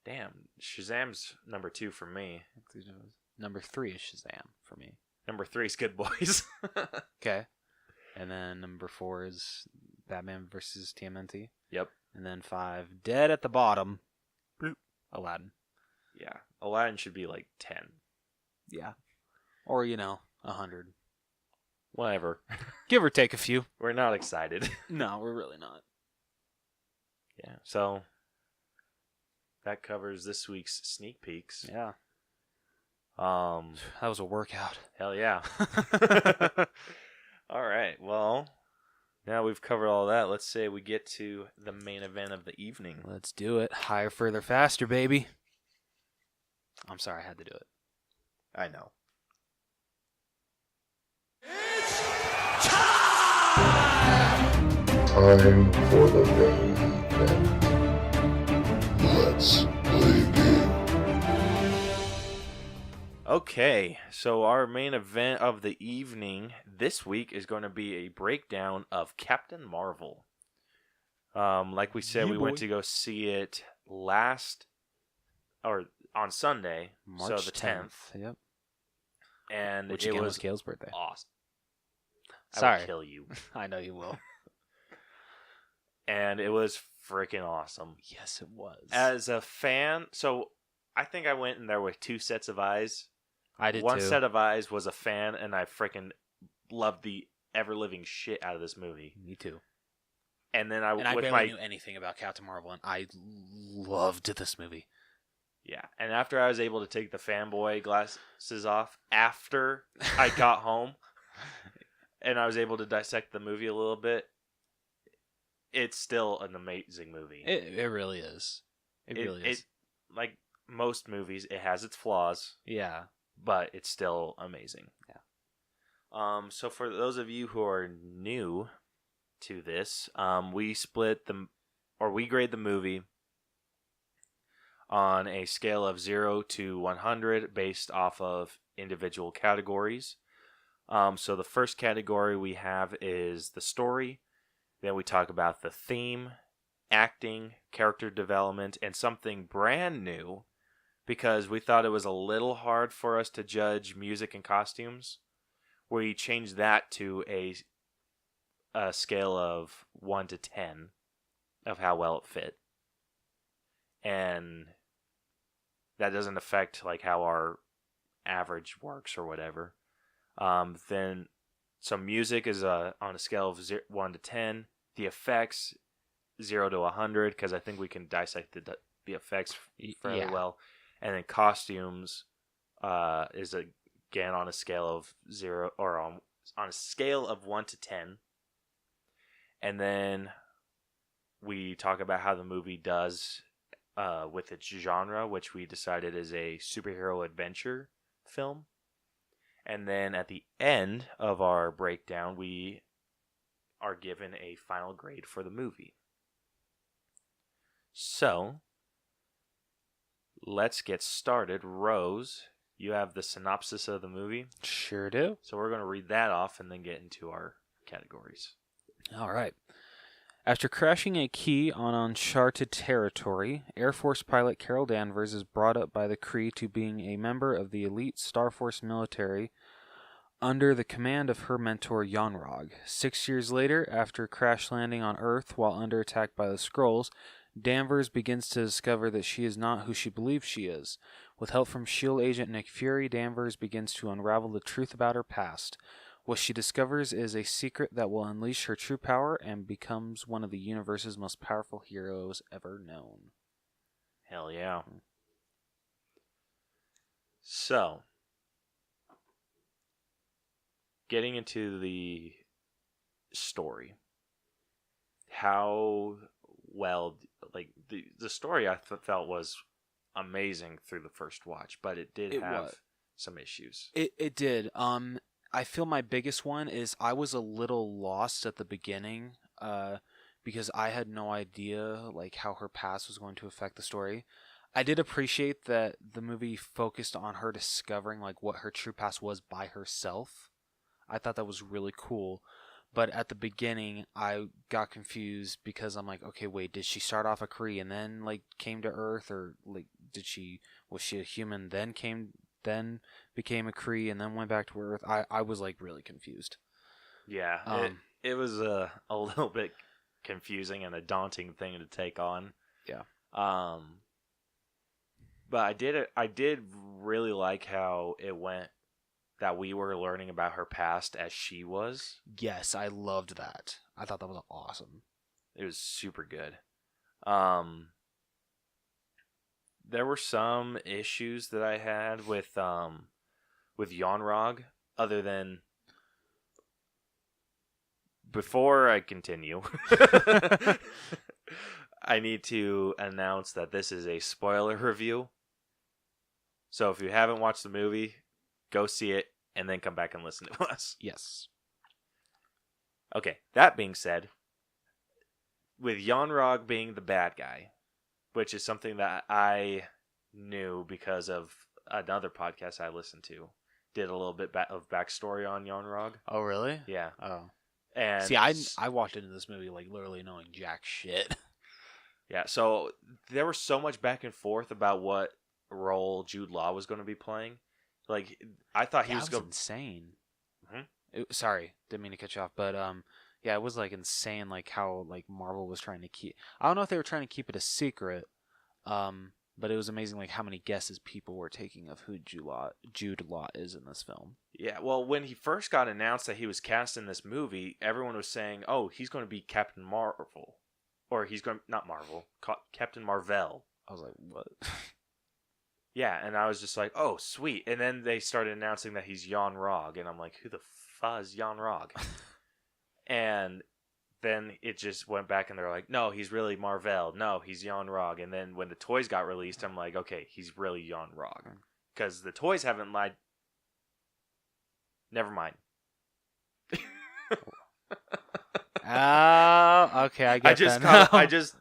Damn, Shazam's number 2 for me. Number 3 is Shazam for me. Number 3 is Good Boys. Okay. And then number 4 is Batman versus TMNT. Yep. And then 5, dead at the bottom, bloop, Aladdin. Yeah. Aladdin should be like 10. Yeah. Or, 100. Whatever. Give or take a few. We're not excited. No, we're really not. Yeah. So that covers this week's sneak peeks. Yeah. That was a workout. Hell yeah. All right. Well, now we've covered all that. Let's say we get to the main event of the evening. Let's do it. Higher, further, faster, baby. I'm sorry, I had to do it. I know. Time for the main event. Let's play a game. Okay, so our main event of the evening this week is going to be a breakdown of Captain Marvel. Like we said, Yeah, we boy. went to go see it on Sunday, March so the 10th. Yep. And Which it again was Kale's birthday. awesome. I Sorry. will kill you. I know you will. And it was freaking awesome. Yes, it was. As a fan, so I think I went in there with 2 sets of eyes. I did One too. set of eyes was a fan, and I freaking loved the ever-living shit out of this movie. Me too. And then I And barely knew anything about Captain Marvel, and I loved this movie. Yeah, and after I was able to take the fanboy glasses off after I got home, and I was able to dissect the movie a little bit, it's still an amazing movie. It really is. It really is. Like most movies, it has its flaws, Yeah. but it's still amazing. Yeah. So for those of you who are new to this, we grade the movie on a scale of 0 to 100 based off of individual categories. So the first category we have is the story. Then we talk about the theme, acting, character development, and something brand new because we thought it was a little hard for us to judge music and costumes. We changed that to a scale of 1 to 10 of how well it fit. And that doesn't affect like how our average works or whatever. Then some music is on a scale of 1 to 10. The effects 0 to 100 because I think we can dissect the effects fairly well. And then costumes is again on a scale of 0 or on a scale of 1 to 10. And then we talk about how the movie does with its genre, which we decided is a superhero adventure film. And then at the end of our breakdown, we are given a final grade for the movie. So, let's get started. Rose, you have the synopsis of the movie. Sure do. So we're going to read that off and then get into our categories. All right. After crashing a key on uncharted territory, Air Force pilot Carol Danvers is brought up by the Kree to being a member of the elite Star Force military under the command of her mentor Yonrog. 6 years later, after crash landing on Earth while under attack by the Skrulls, Danvers begins to discover that she is not who she believes she is. With help from S.H.I.E.L.D. agent Nick Fury, Danvers begins to unravel the truth about her past. What she discovers is a secret that will unleash her true power and becomes one of the universe's most powerful heroes ever known. Hell yeah. So, getting into the story. How well, like, the story I felt was amazing through the first watch, but it did have some issues. It did. I feel my biggest one is I was a little lost at the beginning because I had no idea like how her past was going to affect the story. I did appreciate that the movie focused on her discovering like what her true past was by herself. I thought that was really cool. But at the beginning, I got confused because I'm like, okay, wait, did she start off a Kree and then like came to Earth, or like was she a human then became a Kree and then went back to Earth? I was like really confused. Yeah, it was a little bit confusing and a daunting thing to take on. Yeah. But I did really like how it went, that we were learning about her past as she was. Yes, I loved that. I thought that was awesome. It was super good. There were some issues that I had with Yonrog, other than, before I continue, I need to announce that this is a spoiler review. So if you haven't watched the movie, go see it and then come back and listen to us. Yes. Okay, that being said, with Yonrog being the bad guy, which is something that I knew because of another podcast I listened to, did a little bit of backstory on Yonrog. Oh, really? Yeah. Oh. And see, I walked into this movie like literally knowing jack shit. Yeah, so there was so much back and forth about what role Jude Law was going to be playing. Like, I thought he was going insane. Mm-hmm. Sorry, didn't mean to cut you off, but yeah, it was like insane, like how like Marvel was trying to keep. I don't know if they were trying to keep it a secret, but it was amazing like how many guesses people were taking of who Jude Law is in this film. Yeah, well, when he first got announced that he was cast in this movie, everyone was saying, "Oh, he's going to be Captain Marvel," or he's going not Marvel, Captain Marvel. I was like, what? Yeah, and I was just like, "Oh, sweet!" And then they started announcing that he's Yonrog, and I'm like, "Who the fuzz Yonrog?" And then it just went back, and they're like, "No, he's really Marvel. No, he's Yonrog." And then when the toys got released, I'm like, "Okay, he's really Yonrog," because the toys haven't lied. Never mind. Okay, I get that.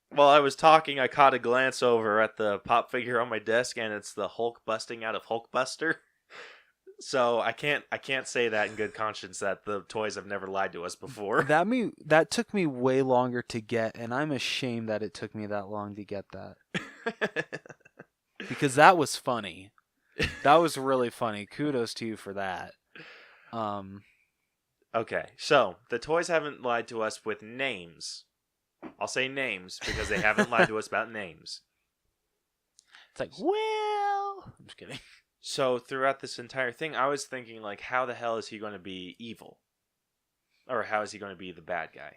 While I was talking, I caught a glance over at the pop figure on my desk, and it's the Hulk busting out of Hulkbuster. So I can't say that in good conscience that the toys have never lied to us before. That took me way longer to get, and I'm ashamed that it took me that long to get that. Because that was funny. That was really funny. Kudos to you for that. Okay, so the toys haven't lied to us with names. I'll say names because they haven't lied to us about names. It's like, well, I'm just kidding. So throughout this entire thing, I was thinking, like, how the hell is he going to be evil? Or how is he going to be the bad guy?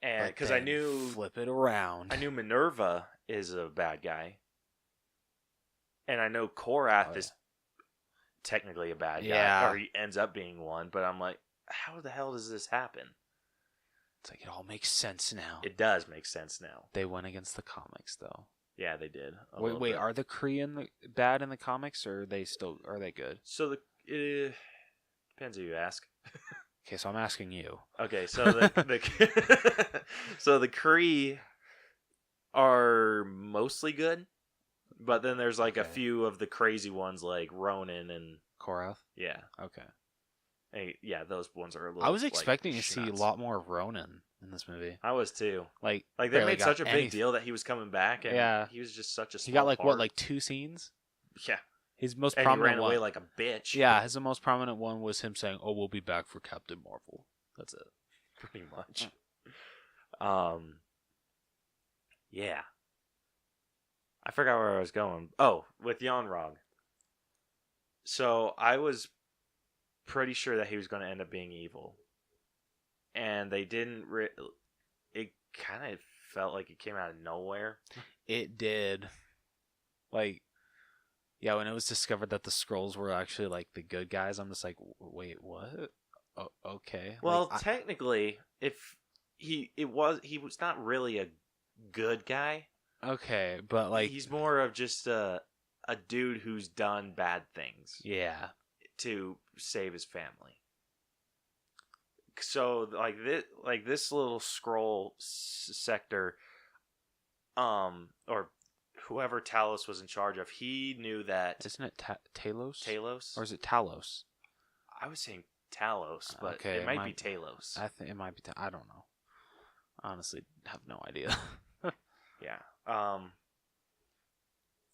And because I knew... Flip it around. I knew Minerva is a bad guy. And I know Korath is technically a bad guy. Or he ends up being one. But I'm like, how the hell does this happen? It's like, it all makes sense now. It does make sense now. They went against the comics, though. Yeah, they did. Wait, are the Kree bad in the comics, or are they good? So depends who you ask. Okay, so I'm asking you. Okay, so so the Kree are mostly good, but then there's like a few of the crazy ones like Ronan and Korath. Yeah. Okay. And yeah, those ones are a little. I was expecting to see a lot more Ronan in this movie. I was too. Like they made such a big deal that he was coming back, and he was just such a. He got like part. what, 2 scenes? Yeah. His most and prominent he ran away like a bitch. Yeah, his most prominent one was him saying, "Oh, we'll be back for Captain Marvel." That's it. Pretty much. Yeah. I forgot where I was going. Oh, with Yonrog. So I was pretty sure that he was going to end up being evil. And they didn't... it kind of felt like it came out of nowhere. It did. Like, yeah, when it was discovered that the Skrulls were actually, like, the good guys, I'm just like, wait, what? Oh, okay. Well, like, technically, if he was not really a good guy. Okay, but, like... He's more of just a dude who's done bad things. Yeah. To save his family. So like this little Skrull sector, or whoever Talos was in charge of, he knew that. Isn't it Talos? Talos, or is it Talos? I was saying Talos, but it might be Talos. I think it might be. I don't know. Honestly, have no idea. Yeah.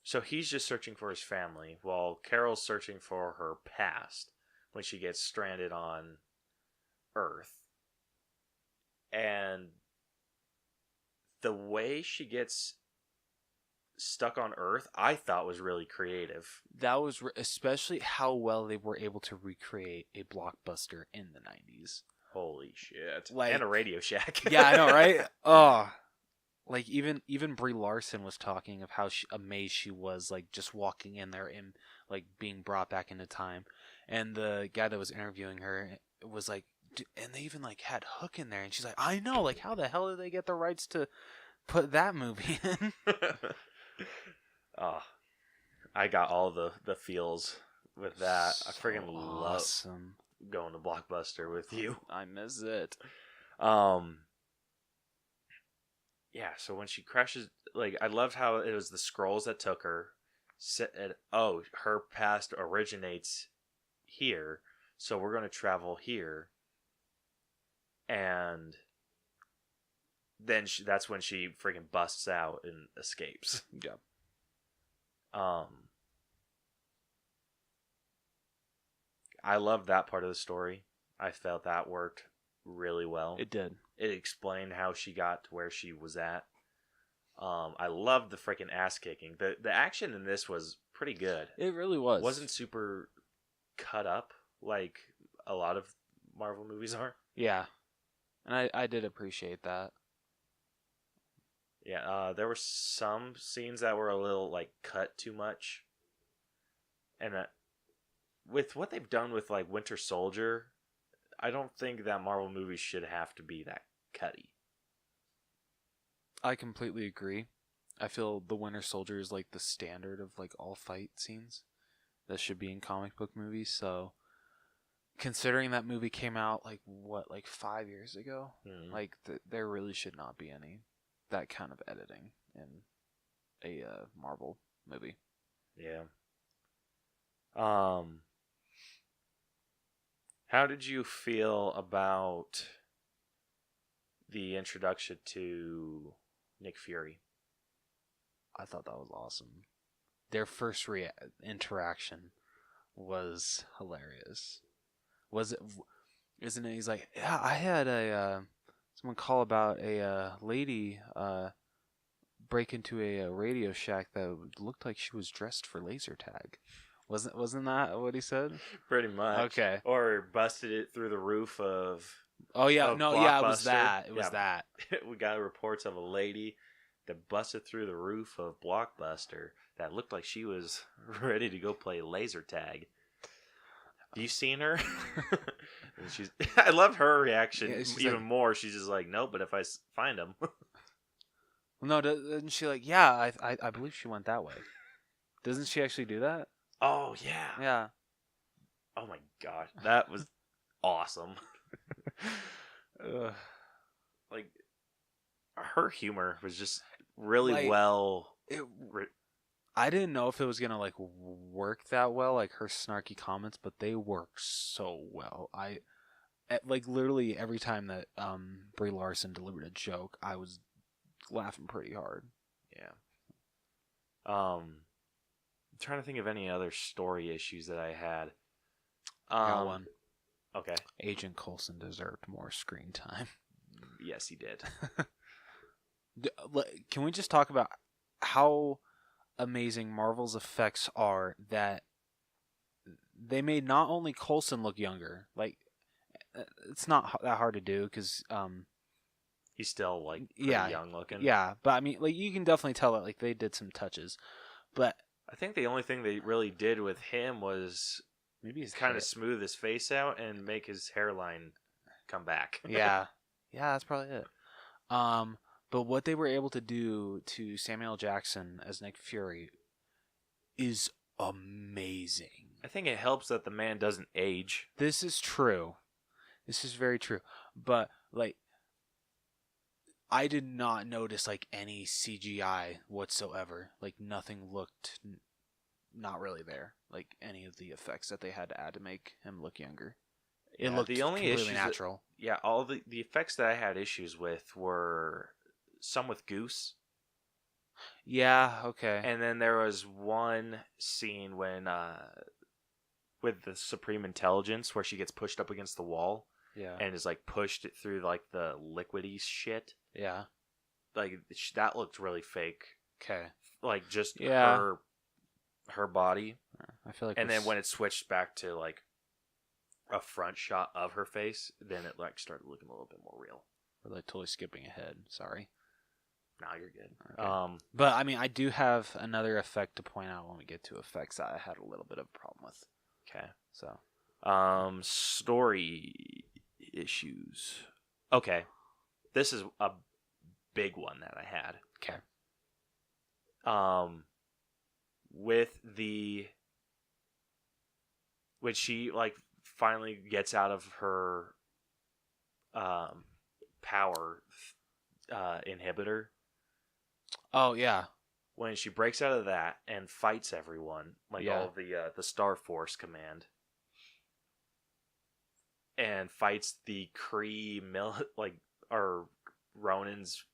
So he's just searching for his family, while Carol's searching for her past when she gets stranded on Earth. and the way she gets stuck on Earth, I thought was really creative. That was especially how well they were able to recreate a blockbuster in the 90s. Holy shit! Like, and a Radio Shack. Yeah, I know, right? Oh, like even Brie Larson was talking of how amazed she was, like just walking in there and like being brought back into time. And the guy that was interviewing her was like, and they even like had Hook in there, and she's like, I know, like how the hell did they get the rights to put that movie in? Oh, I got all the feels with that. I freaking love going to Blockbuster with you. I miss it. Yeah, so when she crashes, like, I loved how it was the scrolls that took her. Her past originates here, so we're going to travel here. And then that's when she freaking busts out and escapes. Yeah. I loved that part of the story. I felt that worked really well. It did. It explained how she got to where she was at. I loved the freaking ass kicking. The action in this was pretty good. It really was. It wasn't super cut up like a lot of Marvel movies are. Yeah. And I did appreciate that. Yeah, there were some scenes that were a little like cut too much. And with what they've done with like Winter Soldier, I don't think that Marvel movies should have to be that cutty. I completely agree. I feel the Winter Soldier is like the standard of like all fight scenes that should be in comic book movies. So considering that movie came out like 5 years ago, like there really should not be any that kind of editing in a Marvel movie. Yeah. How did you feel about the introduction to Nick Fury? I thought that was awesome. Their first interaction was hilarious. Isn't it? He's like, yeah, I had someone call about a lady break into a Radio Shack that looked like she was dressed for laser tag. Wasn't that what he said? Pretty much. Okay. Or busted it through the roof of. Oh yeah, of no, yeah, it was Blockbuster. that. It was that. We got reports of a lady that busted through the roof of Blockbuster that looked like she was ready to go play laser tag. You seen her? And I love her reaction even more. She's just like, no, but if I find him. No, doesn't she like? Yeah, I believe she went that way. Doesn't she actually do that? Oh yeah. Yeah. Oh my gosh, that was awesome. Like her humor was just really like, well. I didn't know if it was gonna like work that well, like her snarky comments, but they work so well. Like literally every time that Brie Larson delivered a joke, I was laughing pretty hard. Yeah. I'm trying to think of any other story issues that I had. Got one. Okay. Agent Coulson deserved more screen time. Yes, he did. Can we just talk about how amazing Marvel's effects are, that they made not only Coulson look younger, like it's not that hard to do because he's still like pretty young looking. Yeah, but I mean, like you can definitely tell that like they did some touches, but I think the only thing they really did with him was maybe his kind of smooth his face out and make his hairline come back. yeah, that's probably it. But what they were able to do to Samuel Jackson as Nick Fury is amazing. I think it helps that the man doesn't age. This is true. This is very true. But like, I did not notice like any CGI whatsoever. Like nothing looked not really there. Like any of the effects that they had to add to make him look younger. It looked the only completely natural. All the effects that I had issues with were some with Goose. Yeah, okay. And then there was one scene when with the Supreme Intelligence where she gets pushed up against the wall Yeah. and is like pushed it through like the liquidy shit. Yeah. Like that looked really fake. Okay. Like just Yeah. her body, I feel like and then when it switched back to like a front shot of her face, then it like started looking a little bit more real. we're like totally skipping ahead. Sorry. Now you're good. Okay. But I mean, I do have another effect to point out when we get to effects that I had a little bit of a problem with. Okay. So. Story issues. Okay. This is a big one that I had. Okay. With when she like finally gets out of her power inhibitor. Oh yeah. When she breaks out of that and fights everyone, like Yeah. all of the Star Force command, and fights the Kree or Ronin's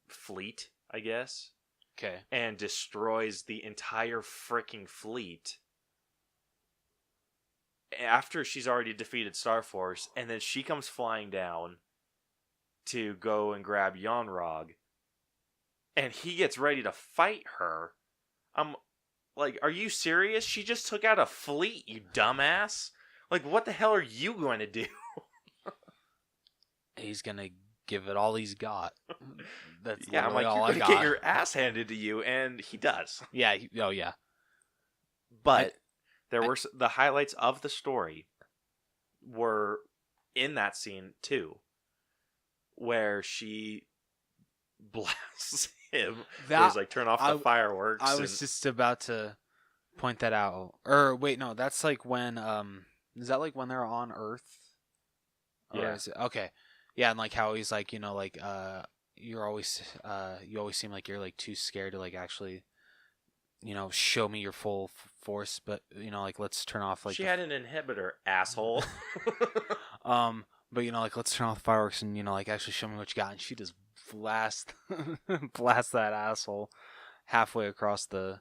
fleet, I guess. Okay. And destroys the entire freaking fleet after she's already defeated Star Force, and then she comes flying down to go and grab Yonrog, and he gets ready to fight her. I'm like, are you serious? She just took out a fleet, you dumbass. Like, what the hell are you going to do? He's gonna give it all he's got. That's Yeah, I'm like, all you're I going to got. get your ass handed to you, and he does. Yeah. Oh yeah. But there were the highlights of the story were in that scene too, where she blasts him. He's like, turn off the fireworks. I was just about to point that out. Or wait, no, that's like when is that like when they're on Earth? Or Yeah. is it, okay. Yeah, and like how he's like, like you always seem like you're like too scared to like actually show me your full force, but like let's turn off like she had an inhibitor, asshole. but like let's turn off the fireworks and like actually show me what you got, and she just blast that asshole halfway across the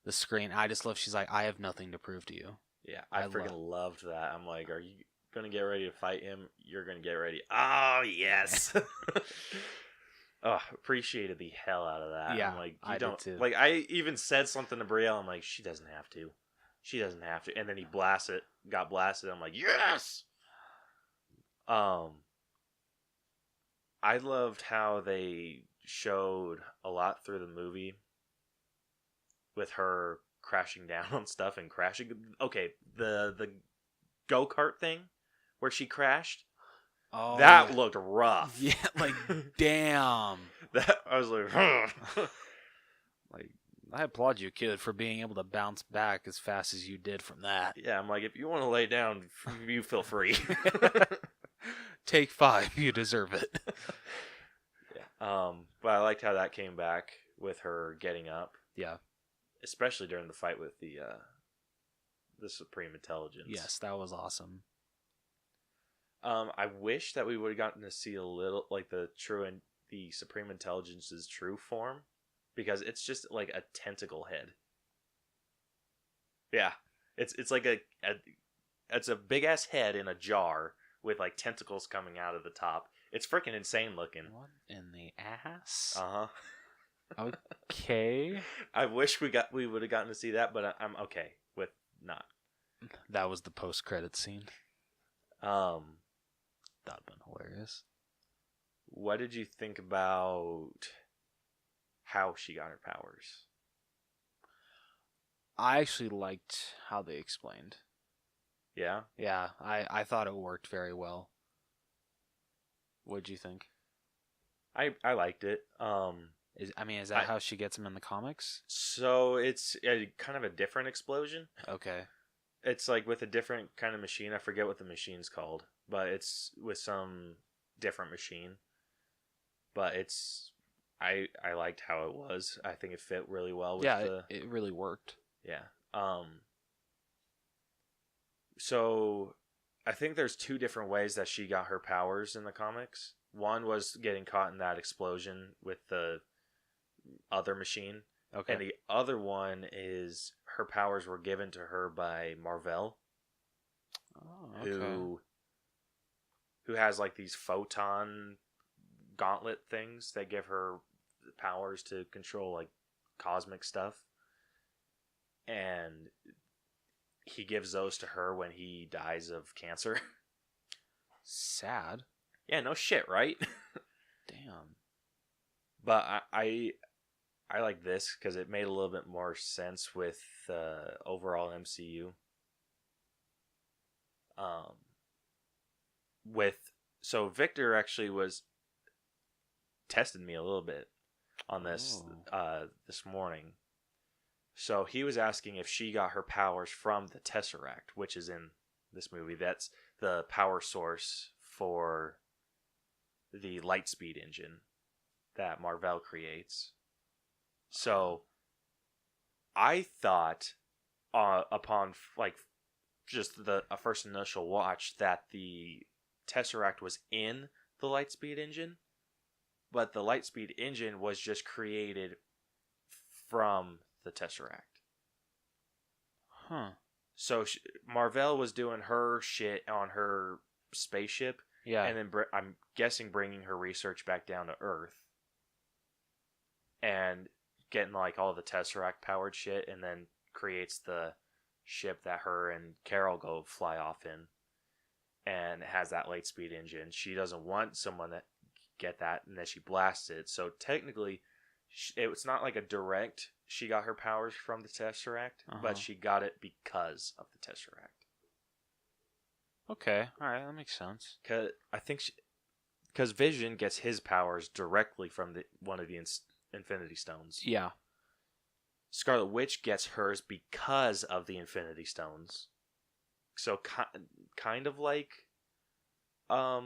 screen. I just love, she's like, I have nothing to prove to you. Yeah, I freaking loved that. I'm like, are you gonna get ready to fight him? You're gonna get ready. Oh yes. Oh, appreciated the hell out of that. Yeah, I'm like, I don't did too. like. I even said something to Brielle. I'm like, she doesn't have to. She doesn't have to. And then he got blasted. I'm like, yes. I loved how they showed a lot through the movie with her crashing down on stuff and crashing. Okay, the go-kart thing where she crashed. Oh, that yeah. looked rough. Yeah, like damn. That I was like, huh. Like, I applaud you, kid, for being able to bounce back as fast as you did from that. Yeah, I'm like, if you want to lay down, you feel free. Take 5, you deserve it. Yeah. But I liked how that came back with her getting up. Yeah. Especially during the fight with the Supreme Intelligence. Yes, that was awesome. I wish that we would have gotten to see a little like the Supreme Intelligence's true form, because it's just like a tentacle head. Yeah, it's like it's a big ass head in a jar with like tentacles coming out of the top. It's freaking insane looking. What in the ass? Okay. I wish we would have gotten to see that, but I'm okay with not. That was the post-credit scene. That'd been hilarious. What did you think about how she got her powers? I actually liked how they explained. Yeah? Yeah, I thought it worked very well. What'd you think? I liked it. Is that how she gets him in the comics? So it's kind of a different explosion. Okay. It's like with a different kind of machine. I forget what the machine's called, but it's with some different machine. But I liked how it was. I think it fit really well with it really worked. Yeah. So I think there's 2 different ways that she got her powers in the comics. One was getting caught in that explosion with the other machine. Okay. And the other one is her powers were given to her by Marvel. Oh, okay. Who who has like these photon gauntlet things that give her powers to control like cosmic stuff, and he gives those to her when he dies of cancer. Sad. Yeah, no shit, right? Damn. But I like this because it made a little bit more sense with the overall MCU. So Victor actually was tested me a little bit on this this morning. So he was asking if she got her powers from the Tesseract, which is in this movie. That's the power source for the Lightspeed engine that Marvel creates. So I thought upon like just a first initial watch that the Tesseract was in the Lightspeed engine, but the Lightspeed engine was just created from the Tesseract. Huh. So Marvel was doing her shit on her spaceship, Yeah. and then I'm guessing bringing her research back down to Earth and getting like all the Tesseract powered shit, and then creates the ship that her and Carol go fly off in, and it has that Lightspeed engine. She doesn't want someone that get that, and then she blasts it. So technically, it's not like a direct. She got her powers from the Tesseract, but she got it because of the Tesseract. Okay, all right, that makes sense. Cause I think because Vision gets his powers directly from one of the Infinity Stones. Yeah. Scarlet Witch gets hers because of the Infinity Stones. So kind of like, but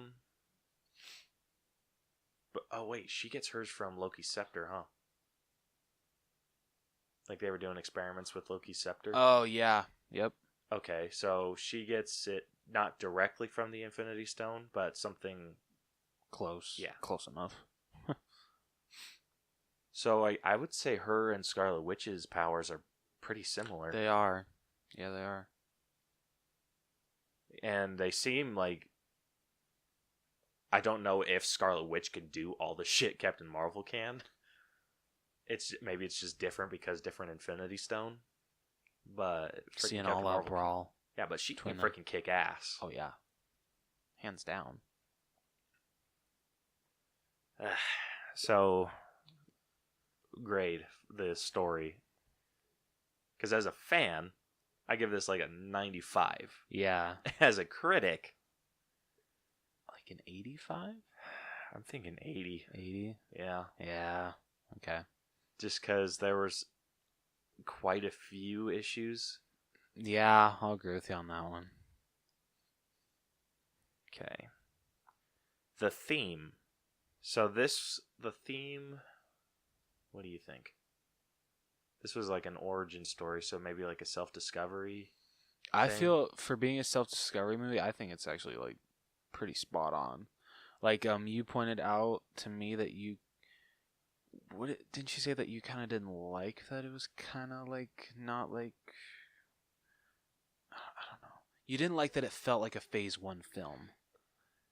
oh wait, she gets hers from Loki's scepter, huh? Like they were doing experiments with Loki's scepter. Oh yeah. Yep. Okay, so she gets it not directly from the Infinity Stone, but something Close. Yeah. Close enough. So I would say her and Scarlet Witch's powers are pretty similar. They are. Yeah, they are. And they seem like, I don't know if Scarlet Witch can do all the shit Captain Marvel can. Maybe it's just different because different Infinity Stone. But See an Captain all-out Marvel brawl. Yeah, but she can between freaking kick ass. Oh yeah. Hands down. So, grade the story. Because as a fan, I give this like a 95. Yeah. As a critic, Like an 85? I'm thinking 80. 80? Yeah. Yeah. Okay. Just because there was quite a few issues. Yeah, I'll agree with you on that one. Okay. The theme. So the theme, what do you think? This was like an origin story, so maybe like a self-discovery I thing? feel for being a self-discovery movie, I think it's actually like pretty spot on. Like you pointed out to me that didn't you say that you kind of didn't like that it was kind of like not like I don't know. You didn't like that it felt like a Phase 1 film.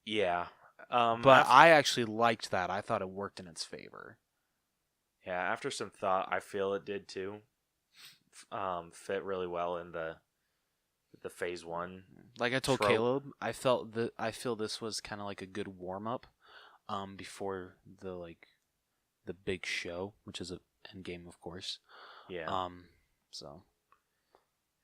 Yeah. But I actually liked that. I thought it worked in its favor. Yeah, after some thought, I feel it did too. Fit really well in the Phase 1. Like I told trope. Caleb, I feel this was kind of like a good warm up before the big show, which is a Endgame, of course. Yeah. So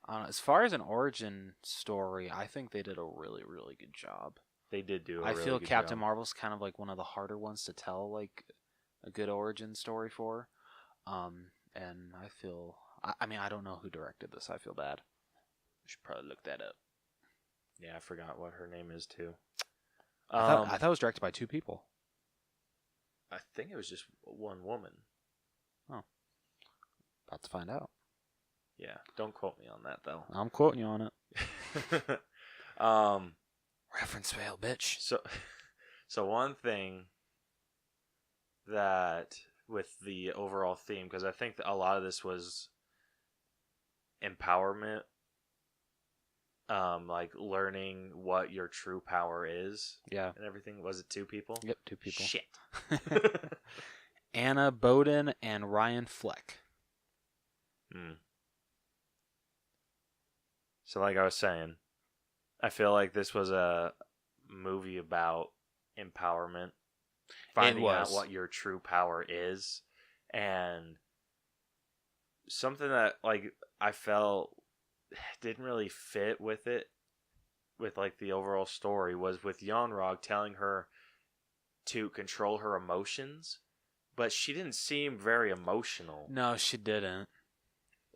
as far as an origin story, I think they did a really, really good job. They did do a I really feel good Captain job. Marvel's kind of like one of the harder ones to tell like a good origin story for. And I feel I mean I don't know who directed this. I feel bad. I should probably look that up. Yeah, I forgot what her name is too. I thought it was directed by two people. I think it was just one woman. About to find out. Yeah, don't quote me on that though. I'm quoting you on it. Reference fail, bitch. So one thing that with the overall theme, because I think that a lot of this was empowerment like learning what your true power is Yeah. and everything. Was it 2 people? Yep, 2 people. Shit. Anna Boden and Ryan Fleck. So like I was saying, I feel like this was a movie about empowerment, finding out what your true power is, and something that like I felt didn't really fit with it, with like the overall story, was with Yonrog telling her to control her emotions, but she didn't seem very emotional. No, she didn't.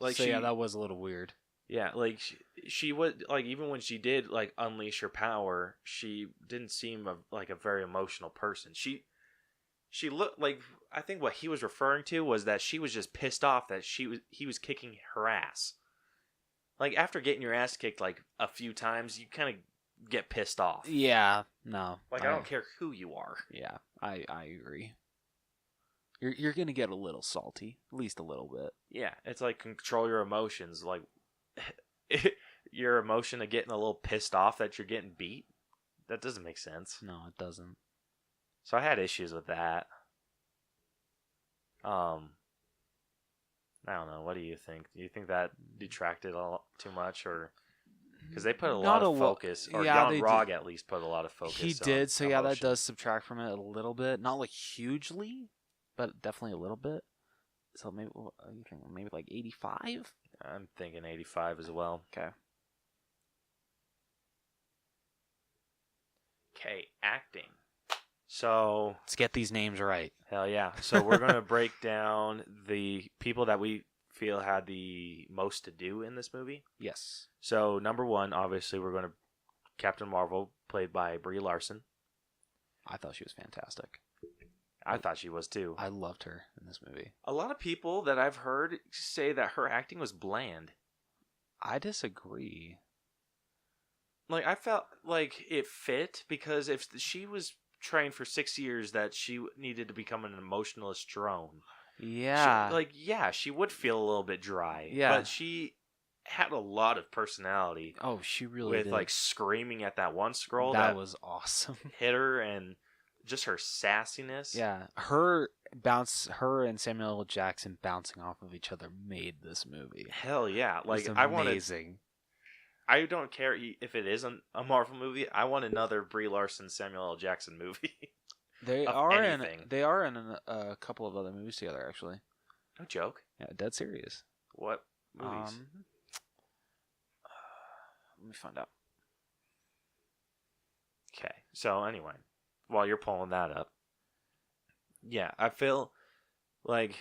Like so yeah, that was a little weird. Yeah, like she would, like, even when she did like unleash her power, she didn't seem like a very emotional person. She looked like, I think what he was referring to was that she was just pissed off that he was kicking her ass. Like after getting your ass kicked like a few times, you kind of get pissed off. Yeah, no. Like I don't care who you are. Yeah, I agree. You're gonna get a little salty, at least a little bit. Yeah, it's like control your emotions. Like your emotion of getting a little pissed off that you're getting beat. That doesn't make sense. No, it doesn't. So I had issues with that. I don't know. What do you think? Do you think that detracted too much, or because they put a lot of focus, or Jan Rog at least put a lot of focus? He did. So yeah, that does subtract from it a little bit. Not like hugely, but definitely a little bit. So maybe what do you think? Maybe like 85. I'm thinking 85 as well. Okay. Okay, acting. So let's get these names right. Hell yeah. So we're going to break down the people that we feel had the most to do in this movie. Yes. So number 1, obviously, we're going to Captain Marvel, played by Brie Larson. I thought she was fantastic. I thought she was too. I loved her in this movie. A lot of people that I've heard say that her acting was bland. I disagree. Like, I felt like it fit, because if she was trained for 6 years that she needed to become an emotionless drone. Yeah. She would feel a little bit dry. Yeah. But she had a lot of personality. Oh, she really did. With, like, screaming at that one scroll. That was awesome. Hit her, and just her sassiness. Yeah. Her and Samuel L. Jackson bouncing off of each other made this movie. Hell yeah. Like, it was amazing. I don't care if it isn't a Marvel movie. I want another Brie Larson, Samuel L. Jackson movie. They are in a couple of other movies together, actually. No joke. Yeah, dead serious. What movies? Let me find out. Okay. So anyway, while you're pulling that up, yeah, I feel like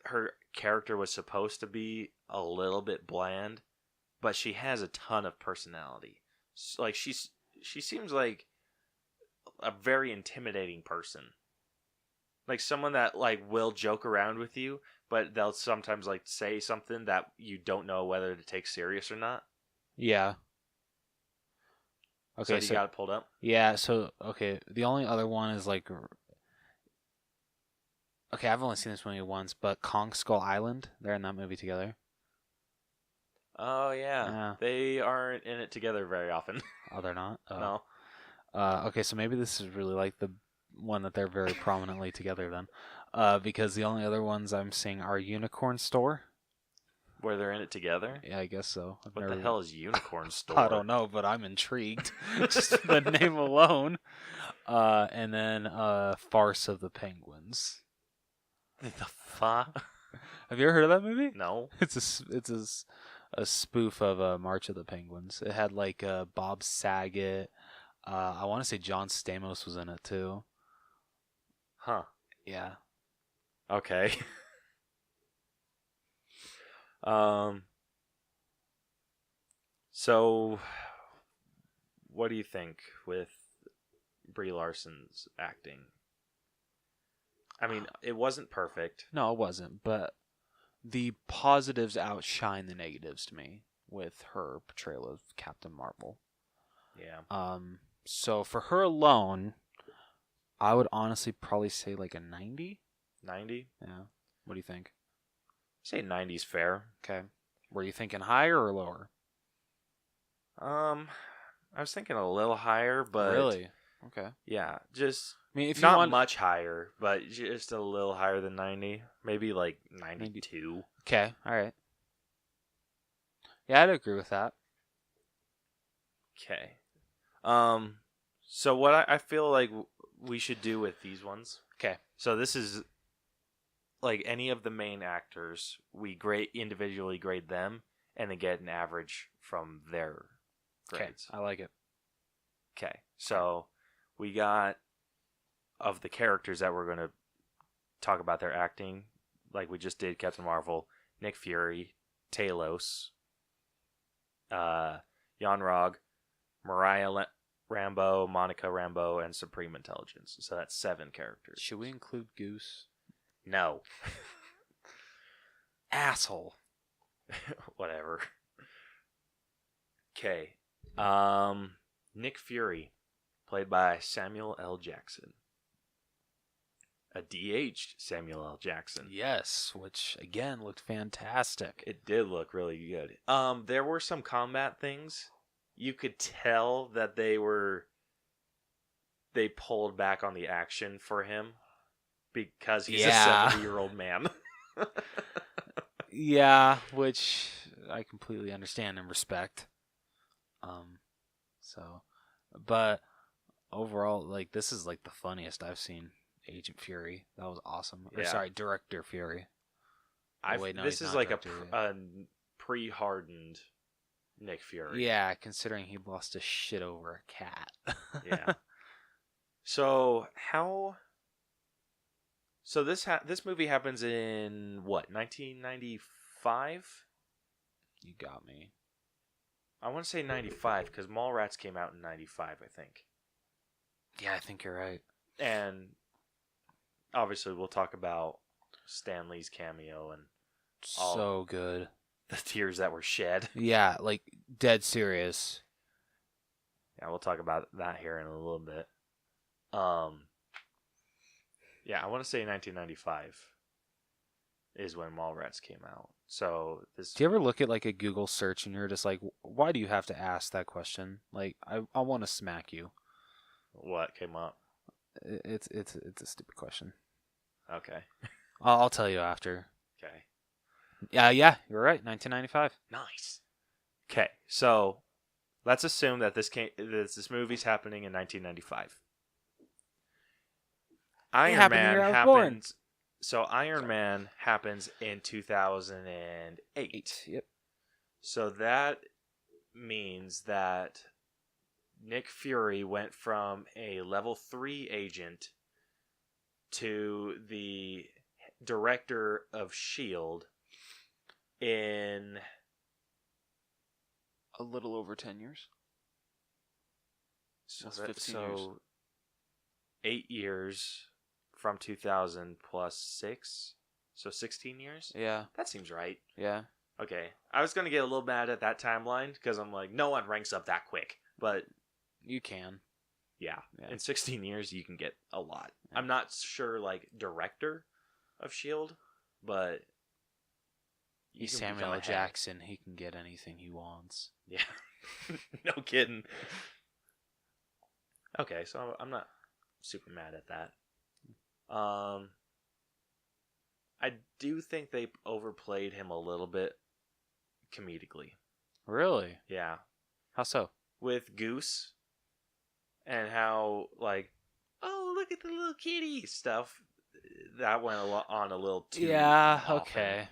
her character was supposed to be a little bit bland, but she has a ton of personality. Like she seems like a very intimidating person. Like someone that like will joke around with you, but they'll sometimes like say something that you don't know whether to take serious or not. Yeah. Okay, so you got it pulled up? Yeah, so okay, the only other one is like okay, I've only seen this movie once, but Kong Skull Island, they're in that movie together. Oh yeah. They aren't in it together very often. Oh, they're not? Oh. No. Okay, so maybe this is really like the one that they're very prominently together then. Because the only other ones I'm seeing are Unicorn Store. Where they're in it together? Yeah, I guess so. What the hell is Unicorn Store? I don't know, but I'm intrigued. Just the name alone. And then Farce of the Penguins. The fuck? Have you ever heard of that movie? No. It's a spoof of March of the Penguins. It had like Bob Saget. I want to say John Stamos was in it too. Huh. Yeah. Okay. So, what do you think with Brie Larson's acting? I mean, it wasn't perfect. No, it wasn't, but the positives outshine the negatives to me with her portrayal of Captain Marvel. Yeah. So for her alone, I would honestly probably say like a 90. 90? Yeah. What do you think? Say 90's fair. Okay. Were you thinking higher or lower? I was thinking a little higher, but Really? Okay. yeah, just I mean, if you not want, much higher, but just a little higher than 90, maybe like 92. okay, all right. Yeah, I'd agree with that. Okay. So what I feel like we should do with these ones. Okay. So this is like any of the main actors, we individually grade them, and then get an average from their Okay, grades. I like it. Okay. So we got of the characters that we're going to talk about their acting, like we just did Captain Marvel, Nick Fury, Talos, Jan Rog, Rambo, Monica Rambeau, and Supreme Intelligence. So that's 7 characters. Should we include Goose? No. Asshole. Whatever. Okay. Nick Fury, played by Samuel L. Jackson. A de-aged Samuel L. Jackson. Yes, which again looked fantastic. It did look really good. There were some combat things. You could tell that they pulled back on the action for him because he's a 70-year-old man. Yeah, which I completely understand and respect. But overall, like, this is like the funniest I've seen Agent Fury. That was awesome. Or Yeah. sorry, Director Fury. Wait, no, this he's is not like director yet. a pre-hardened Nick Fury. Yeah, considering he lost his shit over a cat. Yeah. So this movie happens in what, 1995? You got me. I want to say 95 because Mallrats came out in 95, I think. Yeah, I think you're right. And obviously we'll talk about Stan Lee's cameo and So good. the tears that were shed. Yeah, like dead serious. Yeah, we'll talk about that here in a little bit. Yeah, I want to say 1995 is when Mallrats came out. So this. Do you ever look at like a Google search and you're just like, why do you have to ask that question? Like, I want to smack you. What came up? It's a stupid question. Okay. I'll tell you after. Okay. Yeah, you're right. 1995. Nice. Okay, so let's assume that this movie's happening in 1995. Iron Man happens. So Iron Man happens in 2008. Yep. So that means that Nick Fury went from a level 3 agent to the director of S.H.I.E.L.D. in A little over 10 years. That's 15 years. 8 years from 2000 plus 6, so 16 years. Yeah. That seems right. Yeah. Okay, I was gonna get a little mad at that timeline because I'm like, no one ranks up that quick, but You can. yeah, Yeah. in 16 years you can get a lot. Yeah. I'm not sure like director of S.H.I.E.L.D., but He's can become Samuel a L. head. Jackson. He can get anything he wants. Yeah, no kidding. Okay, so I'm not super mad at that. I do think they overplayed him a little bit comedically. Really? Yeah, How so? with Goose and how like, oh look at the little kitty stuff. That went on a little too. Yeah, often. okay.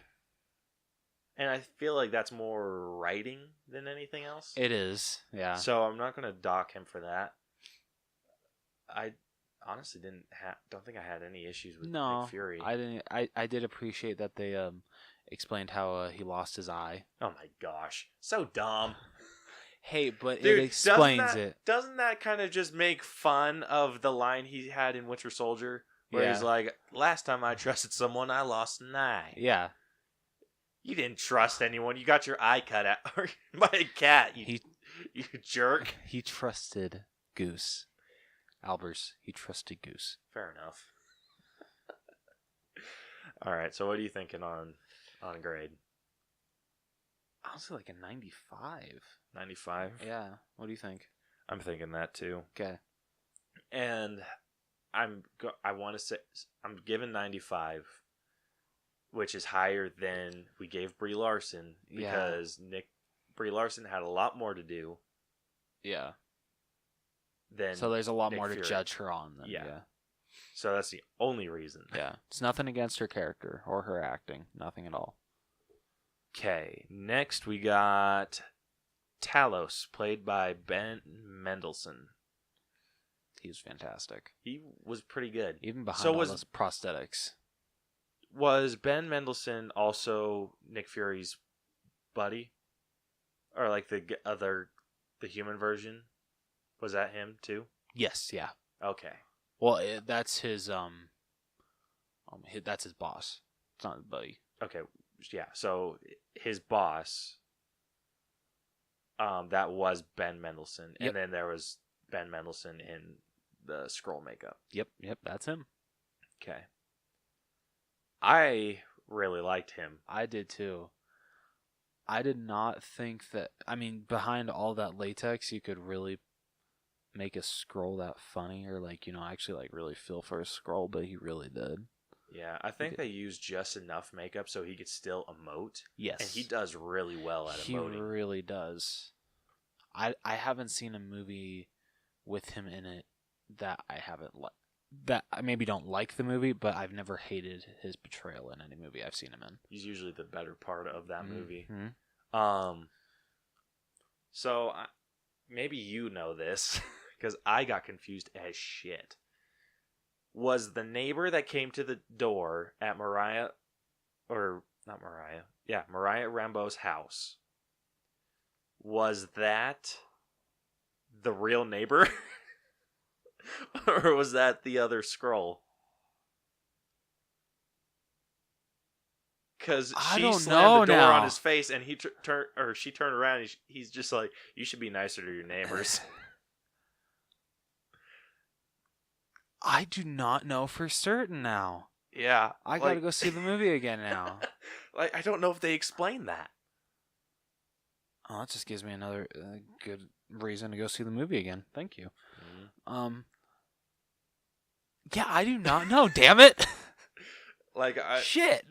And I feel like that's more writing than anything else. It is. Yeah. So I'm not gonna dock him for that. I honestly don't think I had any issues with No, Nick Fury. I didn't. I did appreciate that they explained how he lost his eye. Oh my gosh, so dumb. Hey, but Dude, it explains it. Doesn't that kind of just make fun of the line he had in Winter Soldier, where he's like, "Last time I trusted someone, I lost an eye." Yeah. You didn't trust anyone. You got your eye cut out by a cat. You jerk. He trusted Goose. Albers. He trusted Goose. Fair enough. All right. So, what are you thinking on grade? Honestly, like a 95. 95. Yeah. What do you think? I'm thinking that too. Okay. And I want to say I'm giving 95, which is higher than we gave Brie Larson because Brie Larson had a lot more to do Yeah. than So there's a lot Nick more to Fury. judge her on than Yeah. So that's the only reason. Yeah. It's nothing against her character or her acting. Nothing at all. Okay, next we got Talos, played by Ben Mendelsohn. He was fantastic. He was pretty good. Even behind So all was- those prosthetics. Was Ben Mendelsohn also Nick Fury's buddy? Or like the human version? Was that him too? Yes, yeah. Okay. Well, that's his that's his boss. It's not his buddy. Okay. Yeah. So his boss, that was Ben Mendelsohn, Yep. and then there was Ben Mendelsohn in the Skrull makeup. Yep, that's him. Okay. I really liked him. I did too. I did not think that. I mean, behind all that latex, you could really make a scroll that funny, or actually really feel for a scroll. But he really did. Yeah, I think they used just enough makeup so he could still emote. Yes, And he does really well at he emoting. really does. I haven't seen a movie with him in it that I haven't that I maybe don't like the movie, but I've never hated his portrayal in any movie I've seen him in. He's usually the better part of that movie. Mm-hmm. So maybe you know this because I got confused as shit. Was the neighbor that came to the door at Mariah Rambeau's house, was that the real neighbor? Or was that the other Skrull? Because I she don't slammed know the door now. on his face, and she turned around, and he's just like, "You should be nicer to your neighbors." I do not know for certain now. Yeah, I gotta go see the movie again now. Like, I don't know if they explain that. Oh, that just gives me another good reason to go see the movie again. Thank you. Yeah, I do not know. Damn it! Shit.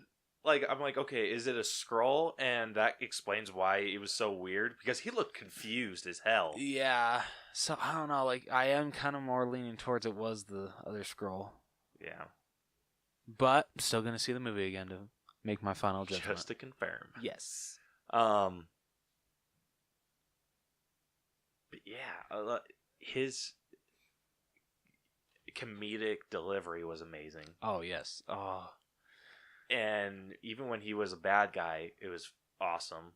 I'm like, okay, is it a Skrull? And that explains why it was so weird because he looked confused as hell. Yeah. So I don't know. I am kind of more leaning towards it was the other Skrull, Yeah, but still gonna see the movie again to make my final judgment. just to confirm. Yes. But yeah, his comedic delivery was amazing. Oh yes. Oh. And even when he was a bad guy, it was awesome.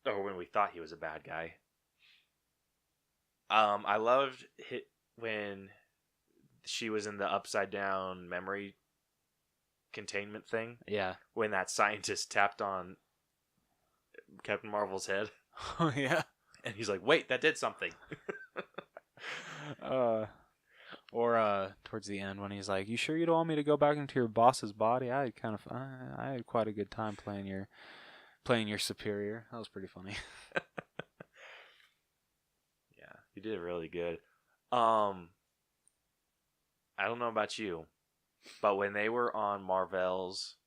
Or when we thought he was a bad guy. I loved when she was in the upside down memory containment thing. Yeah. When that scientist tapped on Captain Marvel's head. Oh yeah. And he's like, wait, that did something. Or towards the end when he's like, "You sure you don't want me to go back into your boss's body?" I had quite a good time playing your superior. That was pretty funny. Yeah, he did really good. I don't know about you, but when they were on Marvel's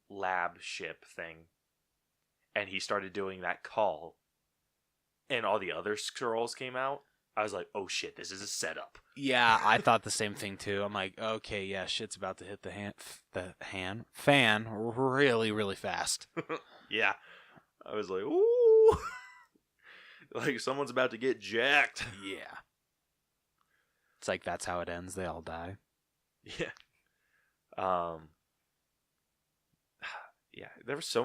lab ship thing, and he started doing that call, and all the other Skrulls came out, I was like, oh shit, this is a setup. Yeah, I thought the same thing too. I'm like, okay, yeah, shit's about to hit the fan really, really fast. Yeah. I was like, ooh. Like someone's about to get jacked. Yeah. It's like that's how it ends. They all die. Yeah. Yeah, there was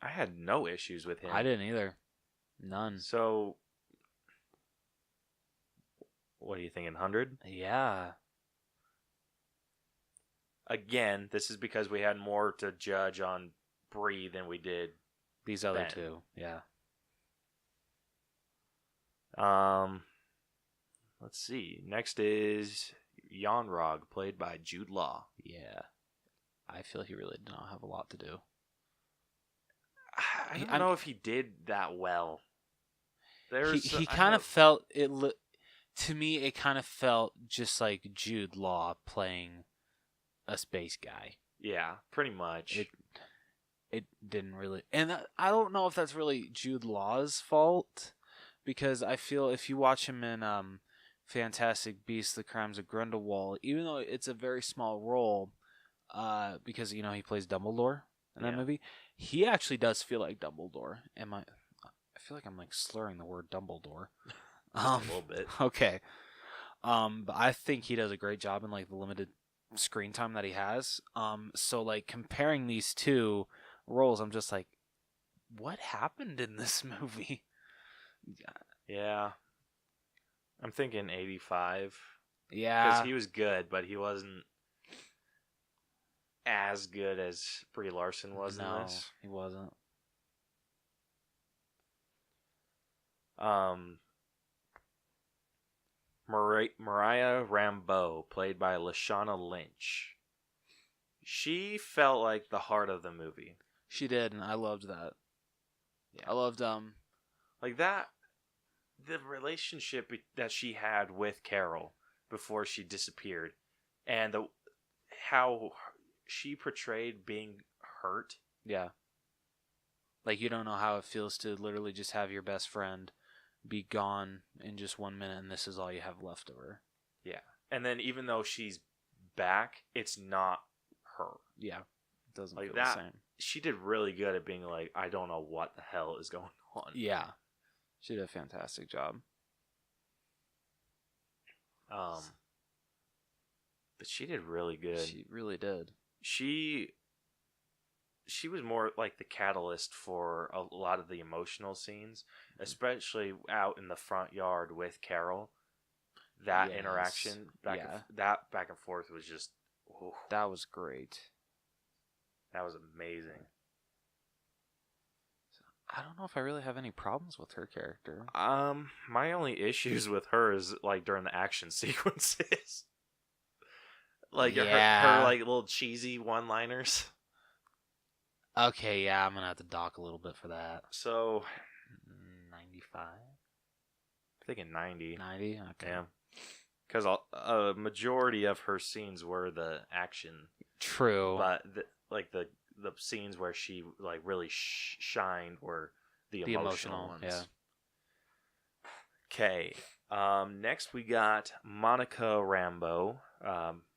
I had no issues with him. I didn't either. None. So what are you thinking, 100? Yeah. Again, this is because we had more to judge on Brie than we did These other Ben. two. Yeah. Let's see. Next is Yonrog, played by Jude Law. Yeah. I feel he really did not have a lot to do. I don't know if he did that well. He kind of felt it. To me, it kind of felt just like Jude Law playing a space guy. Yeah, pretty much. It didn't really, and I don't know if that's really Jude Law's fault, because I feel if you watch him in Fantastic Beasts: The Crimes of Grindelwald, even though it's a very small role, because he plays Dumbledore in that movie, he actually does feel like Dumbledore. I feel like I'm like slurring the word Dumbledore. Just a little bit. Okay. But I think he does a great job in like the limited screen time that he has. So like comparing these two roles, I'm just like, what happened in this movie? Yeah. I'm thinking 85. Yeah. Because he was good, but he wasn't as good as Brie Larson was in this. He wasn't. Mariah Rambeau, played by Lashana Lynch. She felt like the heart of the movie. She did, and I loved that. Yeah. I loved like that. The relationship that she had with Carol before she disappeared, and how she portrayed being hurt. Yeah. Like, you don't know how it feels to literally just have your best friend be gone in just 1 minute, and this is all you have left of her. Yeah. And then even though she's back, it's not her. Yeah. It doesn't like feel that, the same. She did really good at being like, I don't know what the hell is going on. Yeah. She did a fantastic job. But she did really good. She really did. She was more like the catalyst for a lot of the emotional scenes, especially out in the front yard with Carol. That interaction, back and forth was just... Oof. That was great. That was amazing. I don't know if I really have any problems with her character. My only issues with her is like during the action sequences. Like her like little cheesy one-liners. Okay, yeah, I'm gonna have to dock a little bit for that. So 95? I'm thinking 90. 90? Okay. Yeah. Because a majority of her scenes were the action. True. But the scenes where she like really shined were the emotional ones. Yeah. Okay. Next we got Monica Rambeau,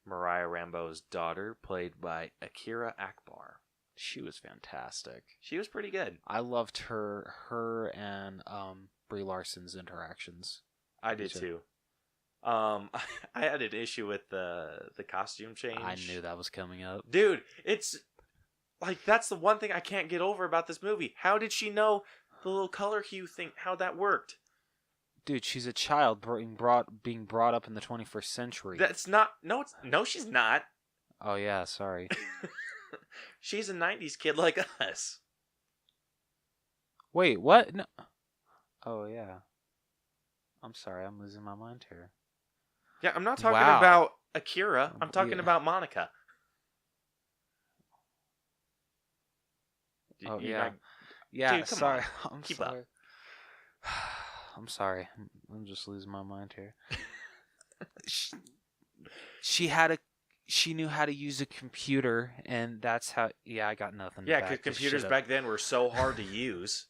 Mariah Rambeau's daughter, played by Akira Akbar. She was fantastic. She was pretty good. I loved her and Brie Larson's interactions. I did too. I had an issue with the costume change. I knew that was coming up. Dude, it's like that's the one thing I can't get over about this movie. How did she know the little color hue thing, how that worked? Dude, she's a child being brought up in the 21st century. That's not no she's not. Oh yeah, sorry. She's a 90s kid like us. Wait, what? No. Oh yeah. I'm sorry, I'm losing my mind here. Yeah, I'm not talking about Akira. I'm talking about Monica. Oh yeah. Yeah, dude, come sorry. on. I'm Keep sorry. up. I'm sorry. I'm just losing my mind here. She knew how to use a computer, and that's how. Yeah, I got nothing. Yeah, because computers back then were so hard to use.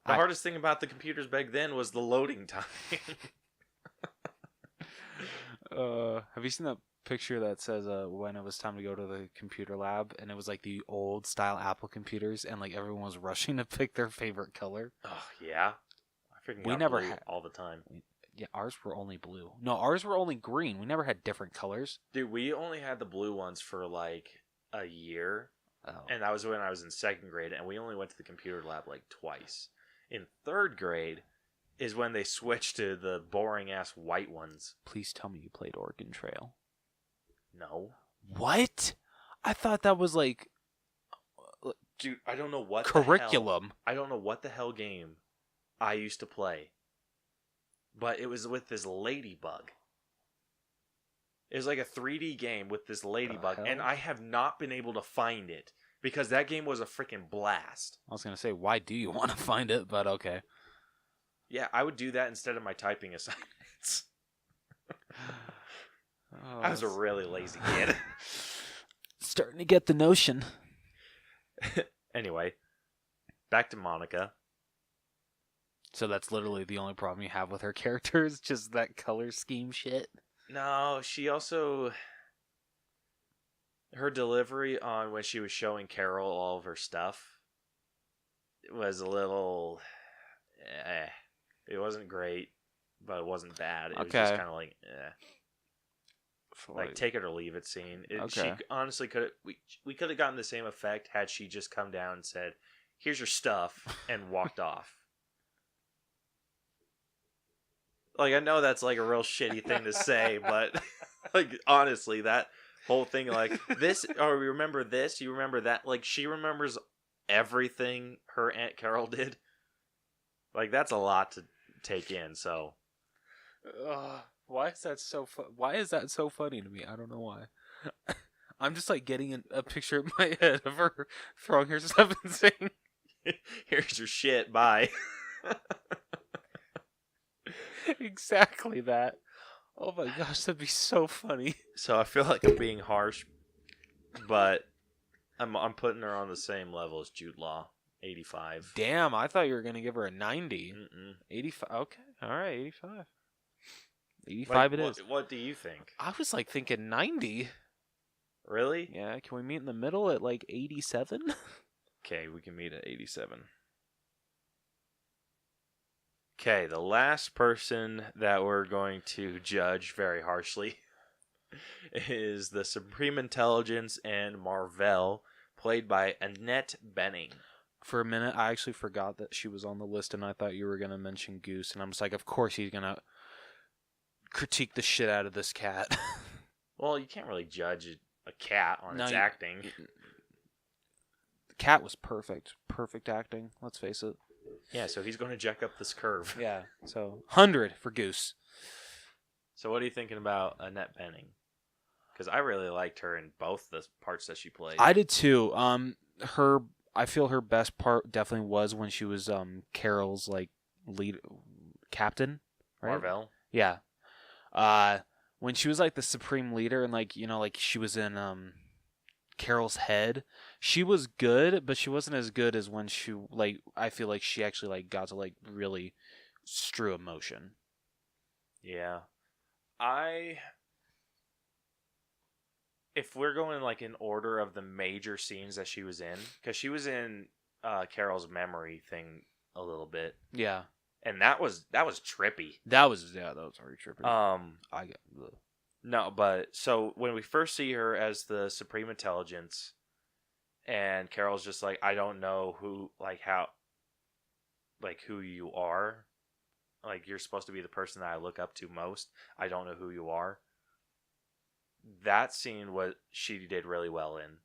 The hardest thing about the computers back then was the loading time. Have you seen that picture that says when it was time to go to the computer lab, and it was like the old style Apple computers, and like everyone was rushing to pick their favorite color? Oh yeah, I freaking we never blue had all the time. Yeah, ours were only blue. No, ours were only green. We never had different colors. Dude, we only had the blue ones for like a year, and that was when I was in second grade, and we only went to the computer lab like twice. In third grade is when they switched to the boring ass white ones. Please tell me you played Oregon Trail. No. What? I thought that was like, dude, I don't know what curriculum. I don't know what the hell game I used to play, but it was with this ladybug. It was like a 3D game with this ladybug, and I have not been able to find it because that game was a freaking blast. I was gonna say, why do you want to find it? But okay. Yeah, I would do that instead of my typing assignments. Oh, I was a really lazy kid. starting to get the notion. Anyway, back to Monica. So that's literally the only problem you have with her character is just that color scheme shit. No, she also... Her delivery on when she was showing Carol all of her stuff was a little... It wasn't great, but it wasn't bad. It was just kind of like, like take it or leave it scene. She honestly could have... We could have gotten the same effect had she just come down and said, here's your stuff, and walked off. Like, I know that's like a real shitty thing to say, but like, honestly, that whole thing, like, this, or remember this, you remember that, like, she remembers everything her Aunt Carol did. Like, that's a lot to take in, so. Why is that so Why is that so funny to me? I don't know why. I'm just like getting a picture in my head of her throwing her stuff and saying, here's your shit, bye. Exactly that. Oh my gosh, that'd be so funny. So I feel like I'm being harsh, but I'm putting her on the same level as Jude Law, 85. Damn, I thought you were gonna give her a 90. 85. Okay, all right, 85. 85 like, it is. What do you think? I was like thinking 90. Really? Yeah, can we meet in the middle at like 87? Okay, we can meet at 87. Okay, the last person that we're going to judge very harshly is the Supreme Intelligence and Marvell, played by Annette Bening. For a minute, I actually forgot that she was on the list, and I thought you were going to mention Goose, and I'm just like, of course he's going to critique the shit out of this cat. Well, you can't really judge a cat on its acting. The cat was perfect. Perfect acting, let's face it. Yeah, so he's going to jack up this curve. Yeah, so 100 for Goose. So what are you thinking about Annette Bening? Because I really liked her in both the parts that she played. I did too. I feel her best part definitely was when she was Carol's like lead captain, right? Marvell? Yeah. When she was like the supreme leader and like, you know, like she was in Carol's head, she was good, but she wasn't as good as when she like I feel like she actually like got to like really strew emotion. Yeah. If we're going like in order of the major scenes that she was in, because she was in Carol's memory thing a little bit. Yeah. And that was trippy. That was already trippy. I get no, but so when we first see her as the Supreme Intelligence, and Carol's just like, I don't know who, like how, like who you are, like you're supposed to be the person that I look up to most. I don't know who you are. That scene was she did really well in.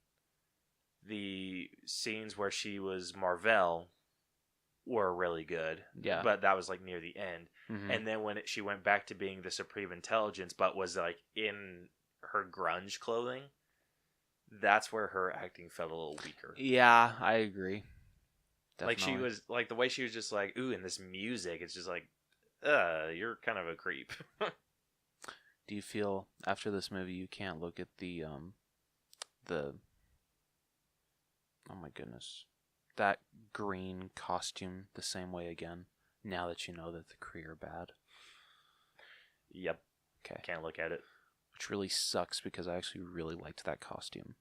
The scenes where she was Marvell were really good. Yeah. But that was like near the end. Mm-hmm. And then when she went back to being the Supreme Intelligence, but was like in her grunge clothing, that's where her acting felt a little weaker. Yeah, I agree. Definitely. Like she was like the way she was just like, ooh, and this music, it's just like, you're kind of a creep. Do you feel after this movie you can't look at the oh my goodness, that green costume the same way again now that you know that the Kree are bad? Yep. Okay. Can't look at it. Which really sucks because I actually really liked that costume.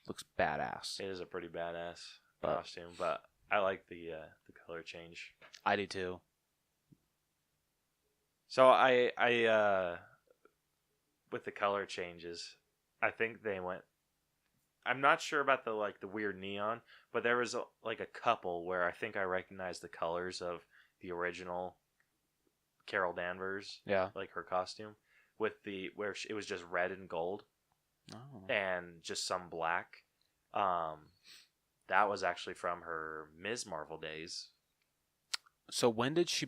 Looks badass. It is a pretty badass costume, but I like the color change. I do too. So I with the color changes, I think they went. I'm not sure about the weird neon, but there was a couple where I think I recognized the colors of the original Carol Danvers. Yeah, like her costume with it was just red and gold, and just some black. That was actually from her Ms. Marvel days. So when did she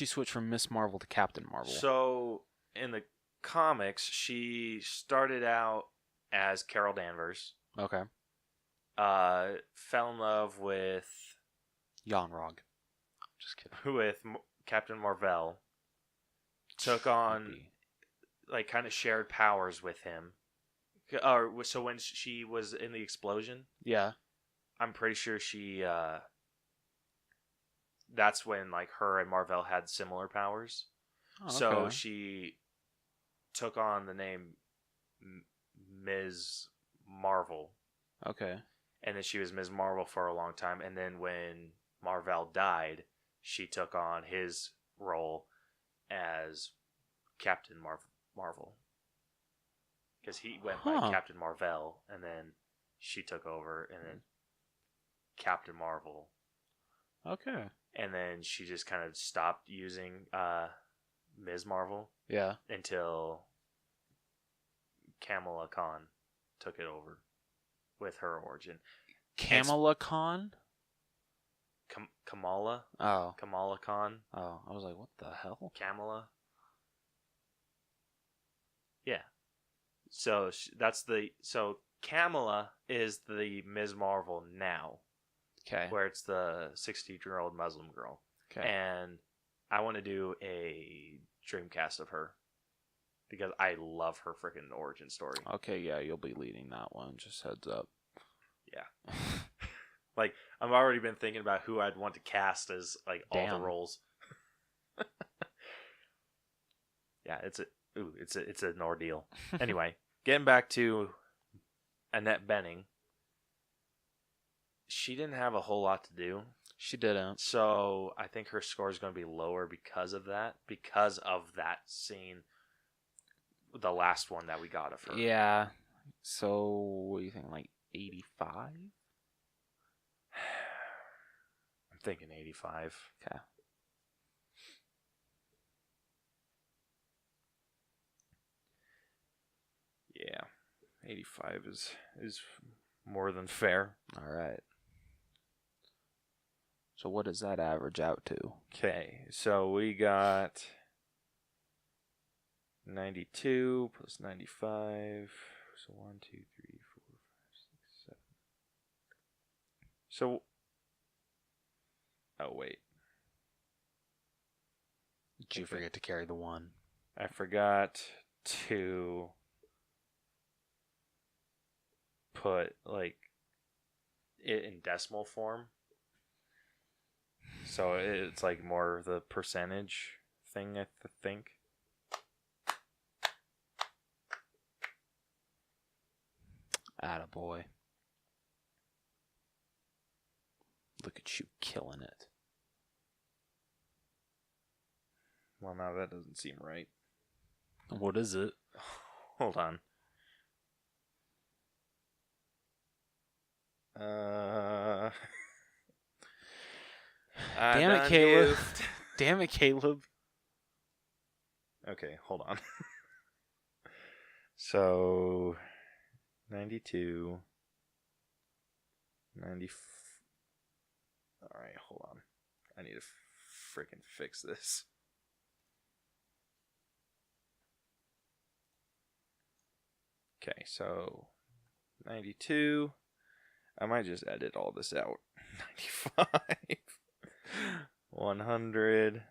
switch from Miss Marvel to Captain Marvel? So in the comics, she started out as Carol Danvers. Okay. fell in love with Yonrog. Just kidding. Captain Marvel. Took on Maybe. like kind of shared powers with him. Or so when she was in the explosion, Yeah. I'm pretty sure she. That's when like her and Marvel had similar powers. Oh, So okay. she took on the name Ms. Marvel, Okay. and then she was Ms. Marvel for a long time. And then when Marvel died, she took on his role as Captain Marvel, because he went by Huh. Captain Marvel, and then she took over, and then Captain Marvel, Okay. and then she just kind of stopped using Ms. Marvel Yeah. until Kamala Khan took it over with her origin. Kamala Khan? Kamala Oh. Khan, Oh. I was like, what the hell? Kamala. Yeah. So Kamala is the Ms. Marvel now, Okay. where it's the 60-year-old Muslim girl. Okay. And I want to do a Dreamcast of her because I love her freaking origin story. Okay, yeah, you'll be leading that one. Just heads up. Yeah. Like, I've already been thinking about who I'd want to cast as like all Damn. the roles. Yeah, it's an ordeal. Anyway, getting back to Annette Bening, she didn't have a whole lot to do. She didn't. So I think her score is going to be lower because of that scene, the last one that we got of her. Yeah. So, what do you think? Like 85? I'm thinking 85. Okay. Yeah, 85 is more than fair. All right. So, what does that average out to? Okay, so we got 92 plus 95. So 1, 2, 3, 4, 5, 6, 7. So, oh wait, Did you forget to carry the one? I forgot to put like it in decimal form. So it's like more the percentage thing, I think. Attaboy. Look at you killing it. Well, now that doesn't seem right. What is it? Hold on. Damn it, Caleb. Damn it, Caleb. Okay, hold on. So, 92, 90. Alright, hold on. I need to freaking fix this. Okay, so 92. I might just edit all this out. 95. 100.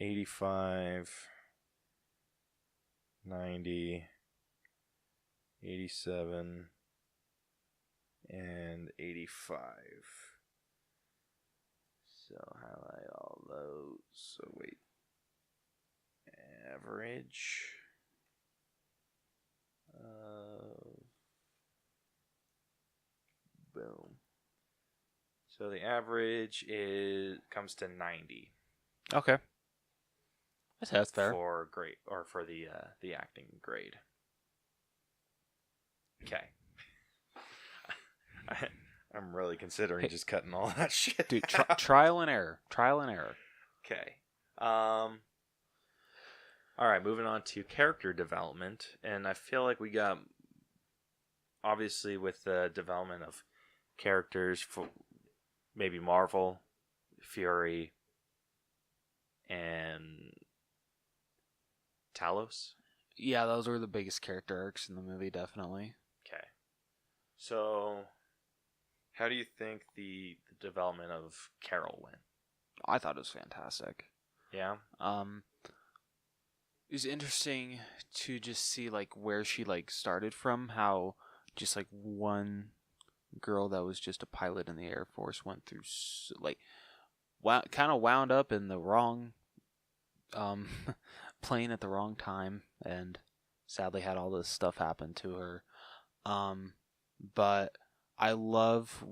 85. 90. 87. And 85. So highlight all those. So wait. Average. Boom. So the average comes to 90 Okay. That's fair. for grade or for the acting grade. Okay. I'm really considering just cutting all that shit. Dude, out. trial and error. Trial and error. Okay. All right, moving on to character development, and I feel like we got obviously with the development of characters for maybe Marvel, Fury, and Talos. Yeah, those were the biggest character arcs in the movie, definitely. Okay. So, how do you think the development of Carol went? I thought it was fantastic. Yeah. It was interesting to just see like where she like started from, how just like one girl that was just a pilot in the Air Force went through like kind of wound up in the wrong um plane at the wrong time, and sadly had all this stuff happen to her. But I love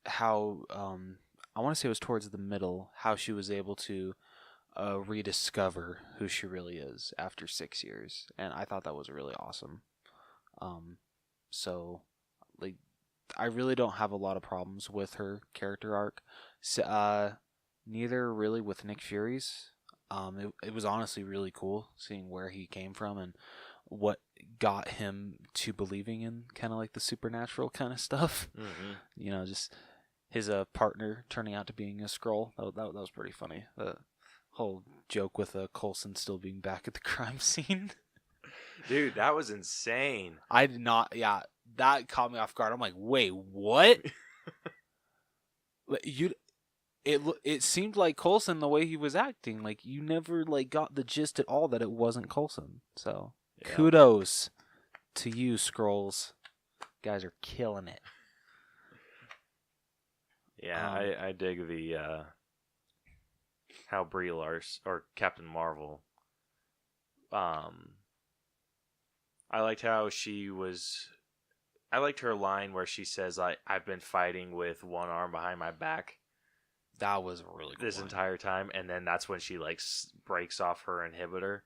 how I want to say it was towards the middle, how she was able to rediscover who she really is after 6 years, and I thought that was really awesome. So like I really don't have a lot of problems with her character arc. Neither really with Nick Fury's. It was honestly really cool seeing where he came from and what got him to believing in kind of like the supernatural kind of stuff. Mm-hmm. Just his partner turning out to being a Skrull. That was pretty funny. The whole joke with Coulson still being back at the crime scene. Dude, that was insane. I did not. Yeah, that caught me off guard. I'm like, wait, what? It seemed like Coulson the way he was acting. Like you never like got the gist at all that it wasn't Coulson. So kudos to you, Skrulls. Guys are killing it. Yeah, I dig the how Brie Larson or Captain Marvel. I liked how she was. I liked her line where she says, I've been fighting with one arm behind my back That was a really good this line. entire time, and then that's when she like breaks off her inhibitor.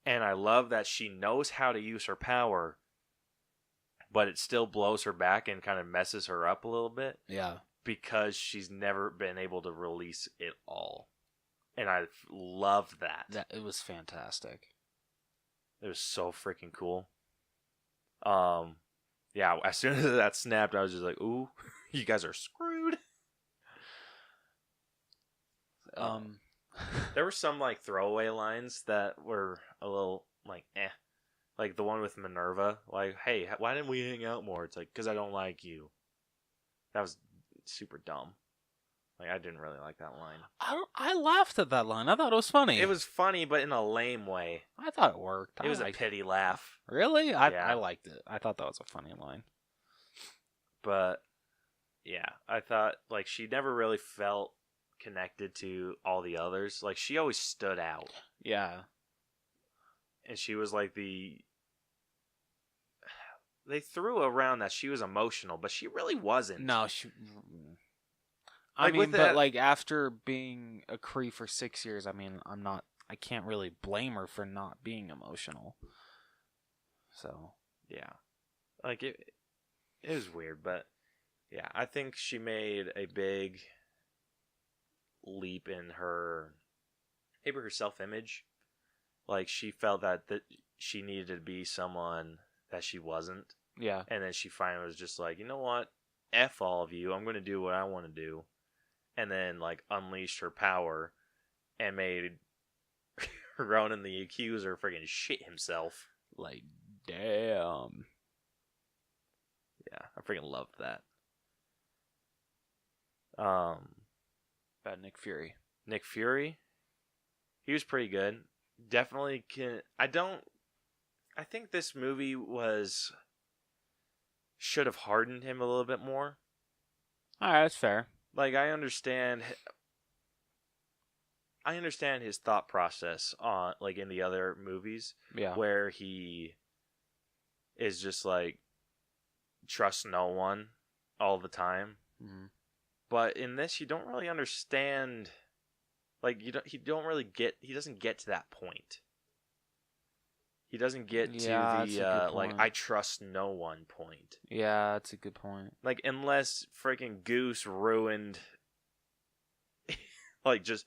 And I love that she knows how to use her power, but it still blows her back and kind of messes her up a little bit. Yeah. Because she's never been able to release it all. And I love that. It was fantastic. It was so freaking cool. Yeah, as soon as that snapped, I was just like, ooh, you guys are screwed. There were some like throwaway lines that were a little like eh. Like the one with Minerva, like, hey, why didn't we hang out more? It's like, because I don't like you. That was super dumb. Like, I didn't really like that line. I laughed at that line. I thought it was funny. It was funny, but in a lame way. I thought it worked. It was a pity laugh. Really? Yeah. I liked it. I thought that was a funny line. But, yeah, I thought, like, she never really felt connected to all the others. Like, she always stood out. Yeah. And she was like They threw around that she was emotional, but she really wasn't. No, she... Like, I mean, but like after being a Kree for 6 years, I mean, I can't really blame her for not being emotional. So, yeah. Like, it was weird, but yeah, I think she made a big leap in her self-image. Like, she felt that she needed to be someone that she wasn't. yeah. And then she finally was just like, you know what? F all of you. I'm going to do what I want to do. And then, like, unleashed her power and made Ronan the Accuser friggin' shit himself. Like, damn. Yeah, I freaking loved that. About Nick Fury. Nick Fury, he was pretty good. Definitely can. I think this movie should have hardened him a little bit more. All right, that's fair. Like, I understand his thought process on, like, in the other movies. Yeah. Where he is just like trust no one all the time. Mm-hmm. But in this, you don't really understand. Like, he doesn't get to that point. He doesn't get to the like, I trust no one point. Yeah, that's a good point. Like, unless freaking Goose ruined, like, just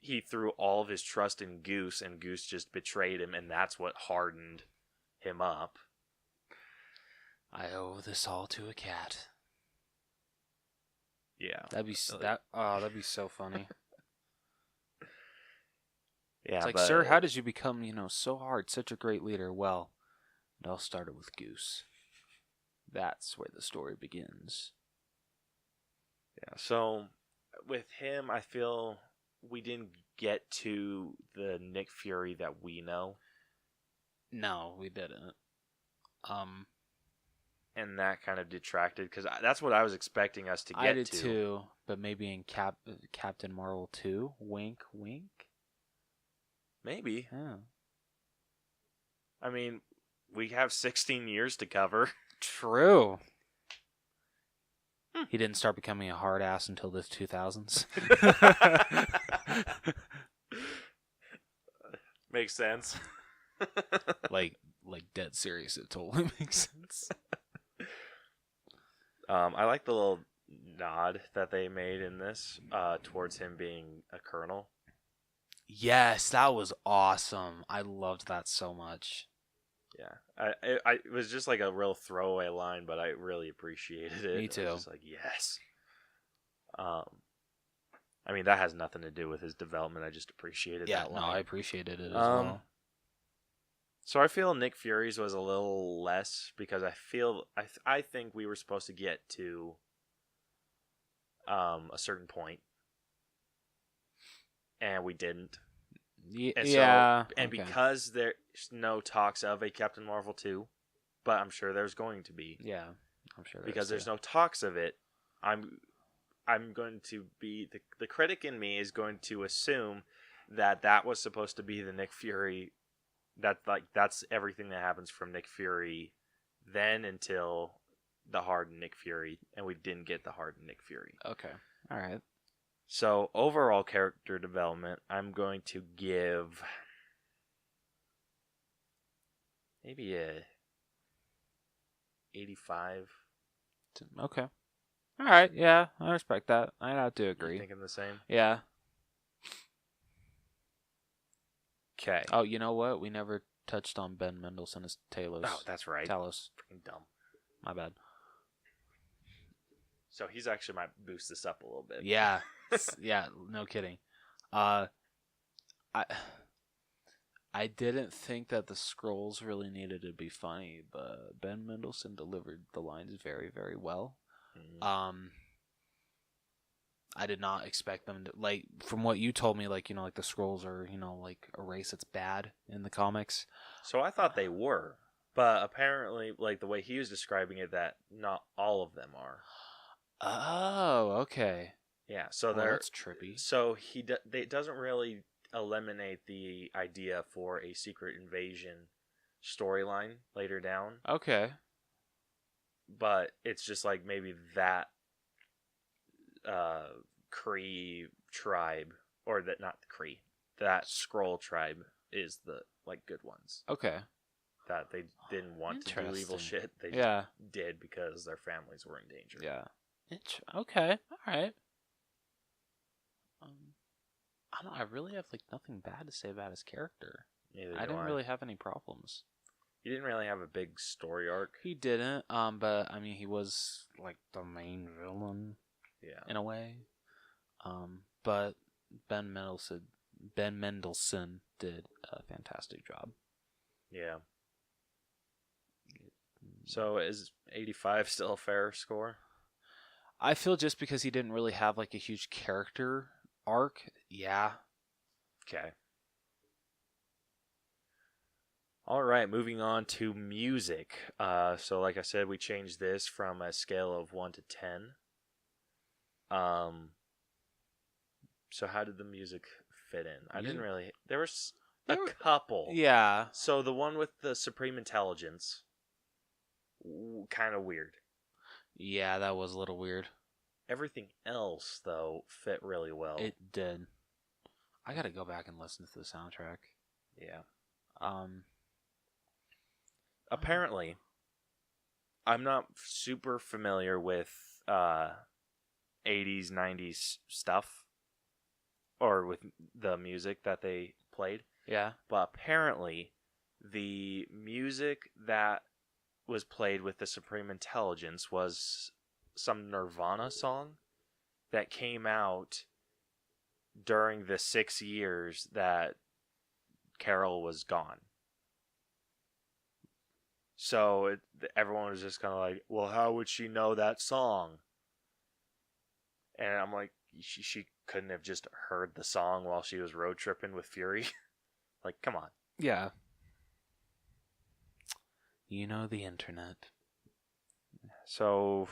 he threw all of his trust in Goose, and Goose just betrayed him, and that's what hardened him up. I owe this all to a cat. Yeah, that'd be so funny. Yeah, it's like, sir, how did you become, so hard, such a great leader? Well, it all started with Goose. that's where the story begins. Yeah. So with him, I feel we didn't get to the Nick Fury that we know, No, we didn't. and that kind of detracted because that's what I was expecting us to get I did to. too, but maybe in Captain Marvel 2, wink, wink. Maybe. Yeah. I mean, we have 16 years to cover. True. He didn't start becoming a hard ass until the 2000s. Makes sense. like dead serious. It totally makes sense. I like the little nod that they made in this towards him being a colonel. Yes, that was awesome. I loved that so much. Yeah, it was just like a real throwaway line, but I really appreciated it. Me too. I was just like, yes. I mean, that has nothing to do with his development. I just appreciated that line. I appreciated it as well. So I feel Nick Fury's was a little less because I think we were supposed to get to a certain point, and we didn't. Yeah. And because there's no talks of a Captain Marvel 2, but I'm sure there's going to be. Yeah, I'm sure. Because there's no talks of it, I'm going to be the critic in me is going to assume that was supposed to be the Nick Fury. That's everything that happens from Nick Fury then until the hardened Nick Fury, and we didn't get the hardened Nick Fury. Okay. All right. So overall character development, I'm going to give maybe a 85. Okay. All right. Yeah, I respect that. I have to agree. You thinking the same? Yeah. Okay. Oh, you know what? We never touched on Ben Mendelsohn as Talos. Oh, that's right. Talos. Freaking dumb. My bad. So he's actually might boost this up a little bit. Yeah. Yeah, no kidding. I didn't think that the scrolls really needed to be funny, but Ben Mendelsohn delivered the lines very, very well. Mm-hmm. I did not expect them to, like, from what you told me, like, like the scrolls are, like a race that's bad in the comics. So I thought they were, but apparently, like the way he was describing it, that not all of them are. Oh, okay. Yeah, so that's trippy. So it doesn't really eliminate the idea for a secret invasion storyline later down. Okay. But it's just like maybe that Kree tribe, or that not the Kree, that Skrull tribe is the good ones. Okay. That they didn't want to do evil shit. They just did because their families were in danger. Yeah. Okay. All right. I don't know. I really have nothing bad to say about his character. Neither I do didn't really have any problems. He didn't really have a big story arc. He didn't. But I mean, he was the main villain. Yeah. In a way. But Ben Mendelsohn did a fantastic job. Yeah. So is 85 still a fair score? I feel just because he didn't really have a huge character arc, yeah. Okay. All right, moving on to music. So like I said, we changed this from a scale of 1 to 10. So how did the music fit in? I didn't really. There was a couple. Yeah. So the one with the Supreme Intelligence, kind of weird. Yeah, that was a little weird. Everything else, though, fit really well. It did. I gotta go back and listen to the soundtrack. Yeah. Apparently, I'm not super familiar with 80s, 90s stuff, or with the music that they played. Yeah. But apparently, the music that was played with the Supreme Intelligence was some Nirvana song that came out during the 6 years that Carol was gone. So everyone was just kind of like, well, how would she know that song? And I'm like, she couldn't have just heard the song while she was road tripping with Fury. Like, come on. Yeah. You know the internet. So,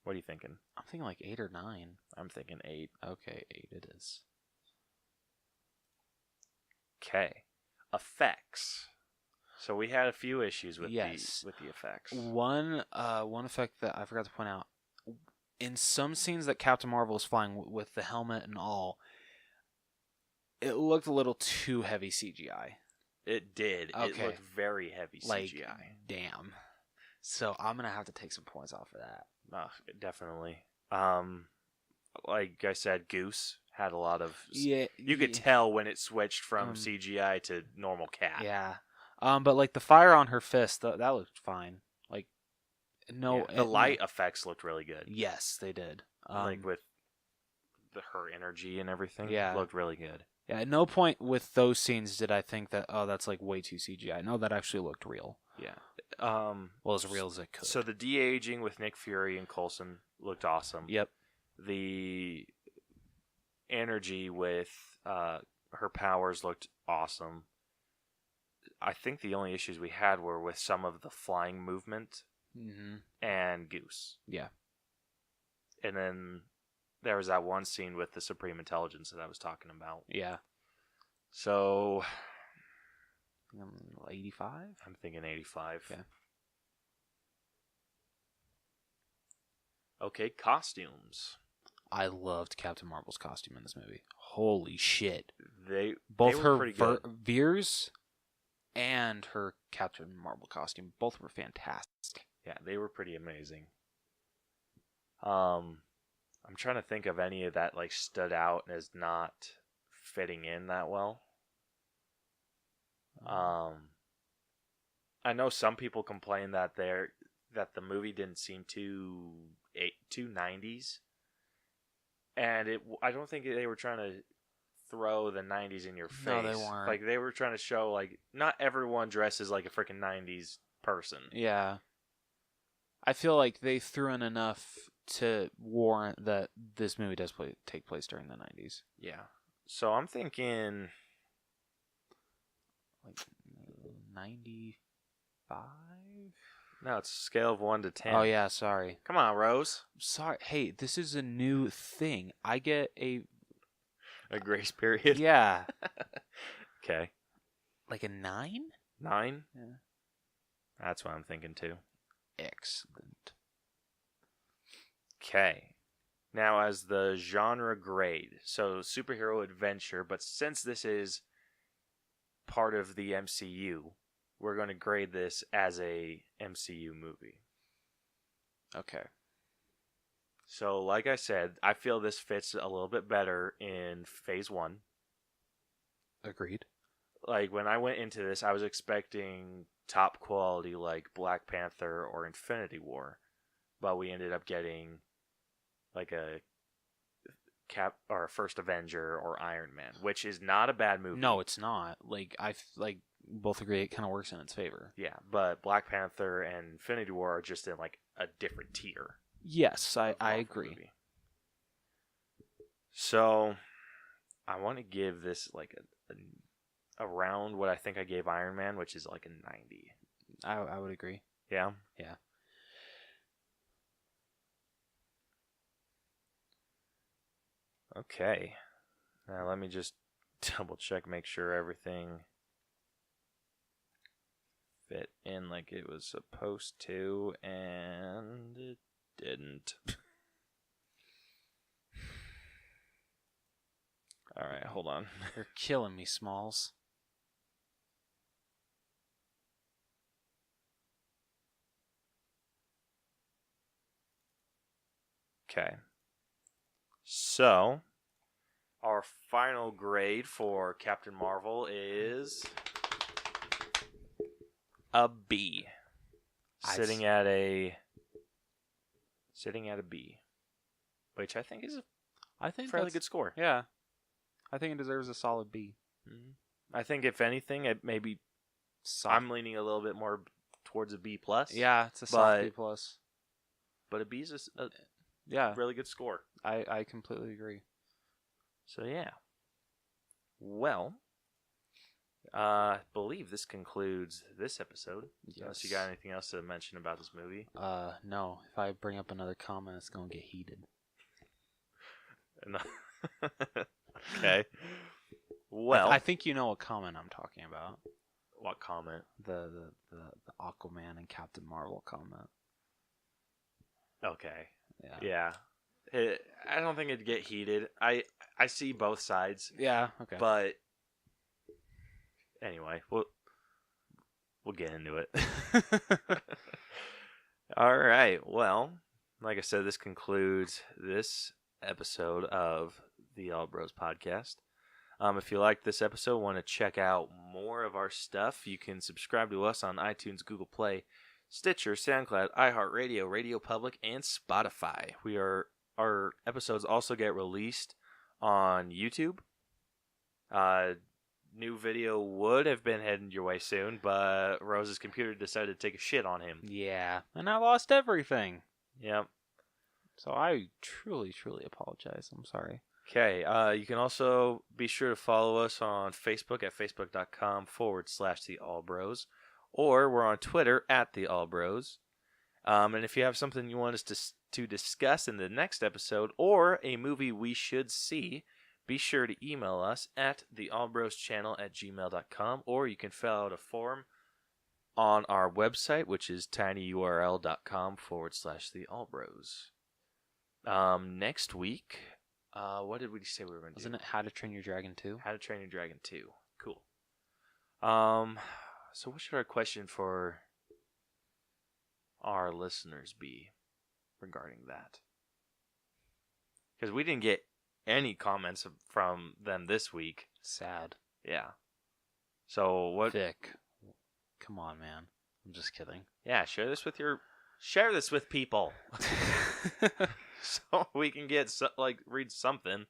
what are you thinking? I'm thinking like 8 or 9. I'm thinking 8. Okay, 8 it is. Okay. Effects. So we had a few issues with Yes. the effects. One effect that I forgot to point out. In some scenes that Captain Marvel is flying with the helmet and all, it looked a little too heavy CGI. It did. Okay. It looked very heavy CGI. Like, damn. So I'm gonna have to take some points off of that. Definitely. Like I said, Goose had a lot of. Yeah, You could tell when it switched from CGI to normal cat. Yeah. But like the fire on her fist, that looked fine. Like, no, Yeah, the light effects looked really good. Yes, they did. Like with her energy and everything. Yeah. Looked really good. Yeah, at no point with those scenes did I think that, oh, that's like way too CGI. No, that actually looked real. Yeah. Well, as real as it could. So the de-aging with Nick Fury and Coulson looked awesome. Yep. The energy with her powers looked awesome. I think the only issues we had were with some of the flying movement and Goose. Yeah. And then there was that one scene with the Supreme Intelligence that I was talking about. Yeah. So 85? I'm thinking 85. Yeah. Okay, costumes. I loved Captain Marvel's costume in this movie. Holy shit. Both Both were her pretty good. Veers and her Captain Marvel costume, both were fantastic. Yeah, they were pretty amazing. I'm trying to think of any of that like stood out as not fitting in that well. I know some people complain that the movie didn't seem too 90s, and I don't think they were trying to throw the 90s in your face. No, they weren't. Like they were trying to show like not everyone dresses like a freaking 90s person. Yeah. I feel like they threw in enough to warrant that this movie does take place during the 90s. Yeah. So I'm thinking like 95? No, it's a scale of 1 to 10. Oh yeah, sorry. Come on, Rose. Sorry. Hey, this is a new thing. I get a grace period. Yeah. Okay. Like a 9? 9? Yeah. That's what I'm thinking too. Excellent. Okay. Now, as the genre grade, so superhero adventure, but since this is part of the MCU, we're going to grade this as a MCU movie. Okay. So, like I said, I feel this fits a little bit better in Phase 1. Agreed. Like, when I went into this, I was expecting top quality like Black Panther or Infinity War, but we ended up getting like a First Avenger or Iron Man, which is not a bad movie. No, it's not. Like both agree it kind of works in its favor. Yeah, but Black Panther and Infinity War are just in like a different tier. Yes, I agree. Movie. So, I want to give this like around what I think I gave Iron Man, which is like a 90. I would agree. Yeah? Yeah. Okay. Now let me just double check, make sure everything fit in like it was supposed to, and it didn't. Alright, hold on. You're killing me, Smalls. Okay. So, our final grade for Captain Marvel is a B. Sitting at a B. Which I think is a fairly good score. Yeah. I think it deserves a solid B. Mm-hmm. I think if anything, it maybe I'm leaning a little bit more towards a B plus. Yeah, it's a but- soft B plus. but a B is a Yeah, really good score. I completely agree. So yeah. Well, I believe this concludes this episode. Unless you got anything else to mention about this movie. No. If I bring up another comment, it's gonna get heated. No. Okay. Well, I think you know what comment I'm talking about. what comment? The Aquaman and Captain Marvel comment. Okay. Yeah. Yeah. I don't think it'd get heated. I see both sides, Yeah. Okay. but anyway, we'll get into it. All right. Well, like I said, this concludes this episode of the All Bros podcast. If you like this episode, want to check out more of our stuff, you can subscribe to us on iTunes, Google Play, Stitcher, SoundCloud, iHeartRadio, Radio Public, and Spotify. Our episodes also get released on YouTube. New video would have been heading your way soon, but Rose's computer decided to take a shit on him. Yeah, and I lost everything. Yep. So I truly, truly apologize. I'm sorry. Okay, you can also be sure to follow us on Facebook at facebook.com/The All Bros, or we're on Twitter at The All Bros. And if you have something you want us to discuss in the next episode, or a movie we should see, be sure to email us at theallbroschannel@gmail.com, or you can fill out a form on our website, which is tinyurl.com/The All Bros. Next week, what did we say we were going to do? Wasn't it How to Train Your Dragon 2? How to Train Your Dragon 2. Cool. So what should our question for our listeners be regarding that? Because we didn't get any comments from them this week. Sad. Yeah. So what? Vic. Come on, man. I'm just kidding. Yeah, share this with people. So we can get read something.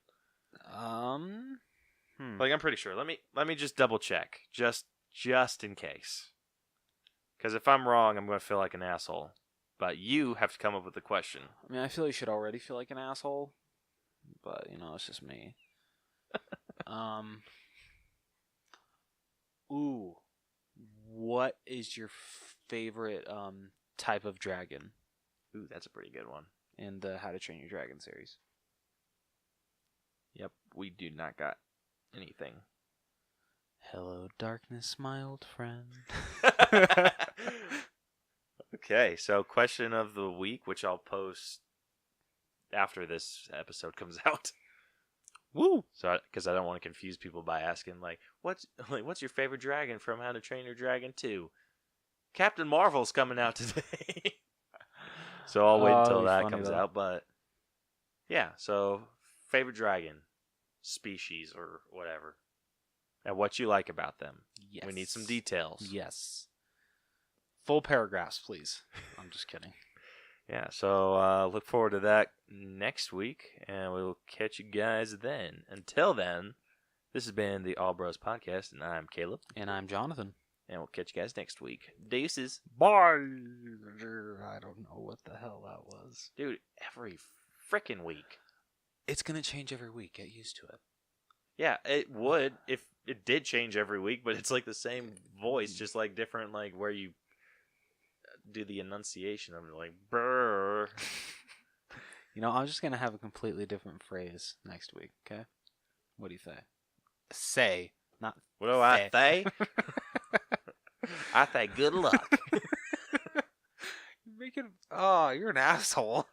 Like I'm pretty sure. Let me just double check, just in case. Because if I'm wrong, I'm going to feel like an asshole. But you have to come up with the question. I mean, I feel you should already feel like an asshole, but it's just me. Ooh, what is your favorite type of dragon Ooh, that's a pretty good one. in the How to Train Your Dragon series? Yep, we do not got anything. Hello, darkness, my old friend. Okay, so question of the week, which I'll post after this episode comes out. Woo! So, because I don't want to confuse people by asking what's your favorite dragon from How to Train Your Dragon 2? Captain Marvel's coming out today. So I'll wait until that comes out. But yeah, so favorite dragon species or whatever, and what you like about them. Yes. We need some details. Yes. Full paragraphs, please. I'm just kidding. Yeah, so look forward to that next week, and we'll catch you guys then. Until then, this has been the All Bros Podcast, and I'm Caleb. And I'm Jonathan. And we'll catch you guys next week. Deuces. Bye. I don't know what the hell that was. Dude, every frickin' week. It's going to change every week. Get used to it. Yeah, it would if it did change every week, but it's like the same voice, just like different, like where you do the enunciation of it, like brr. I'm just going to have a completely different phrase next week, okay? What do you say? Say, not What do I say? I say good luck. you're an asshole.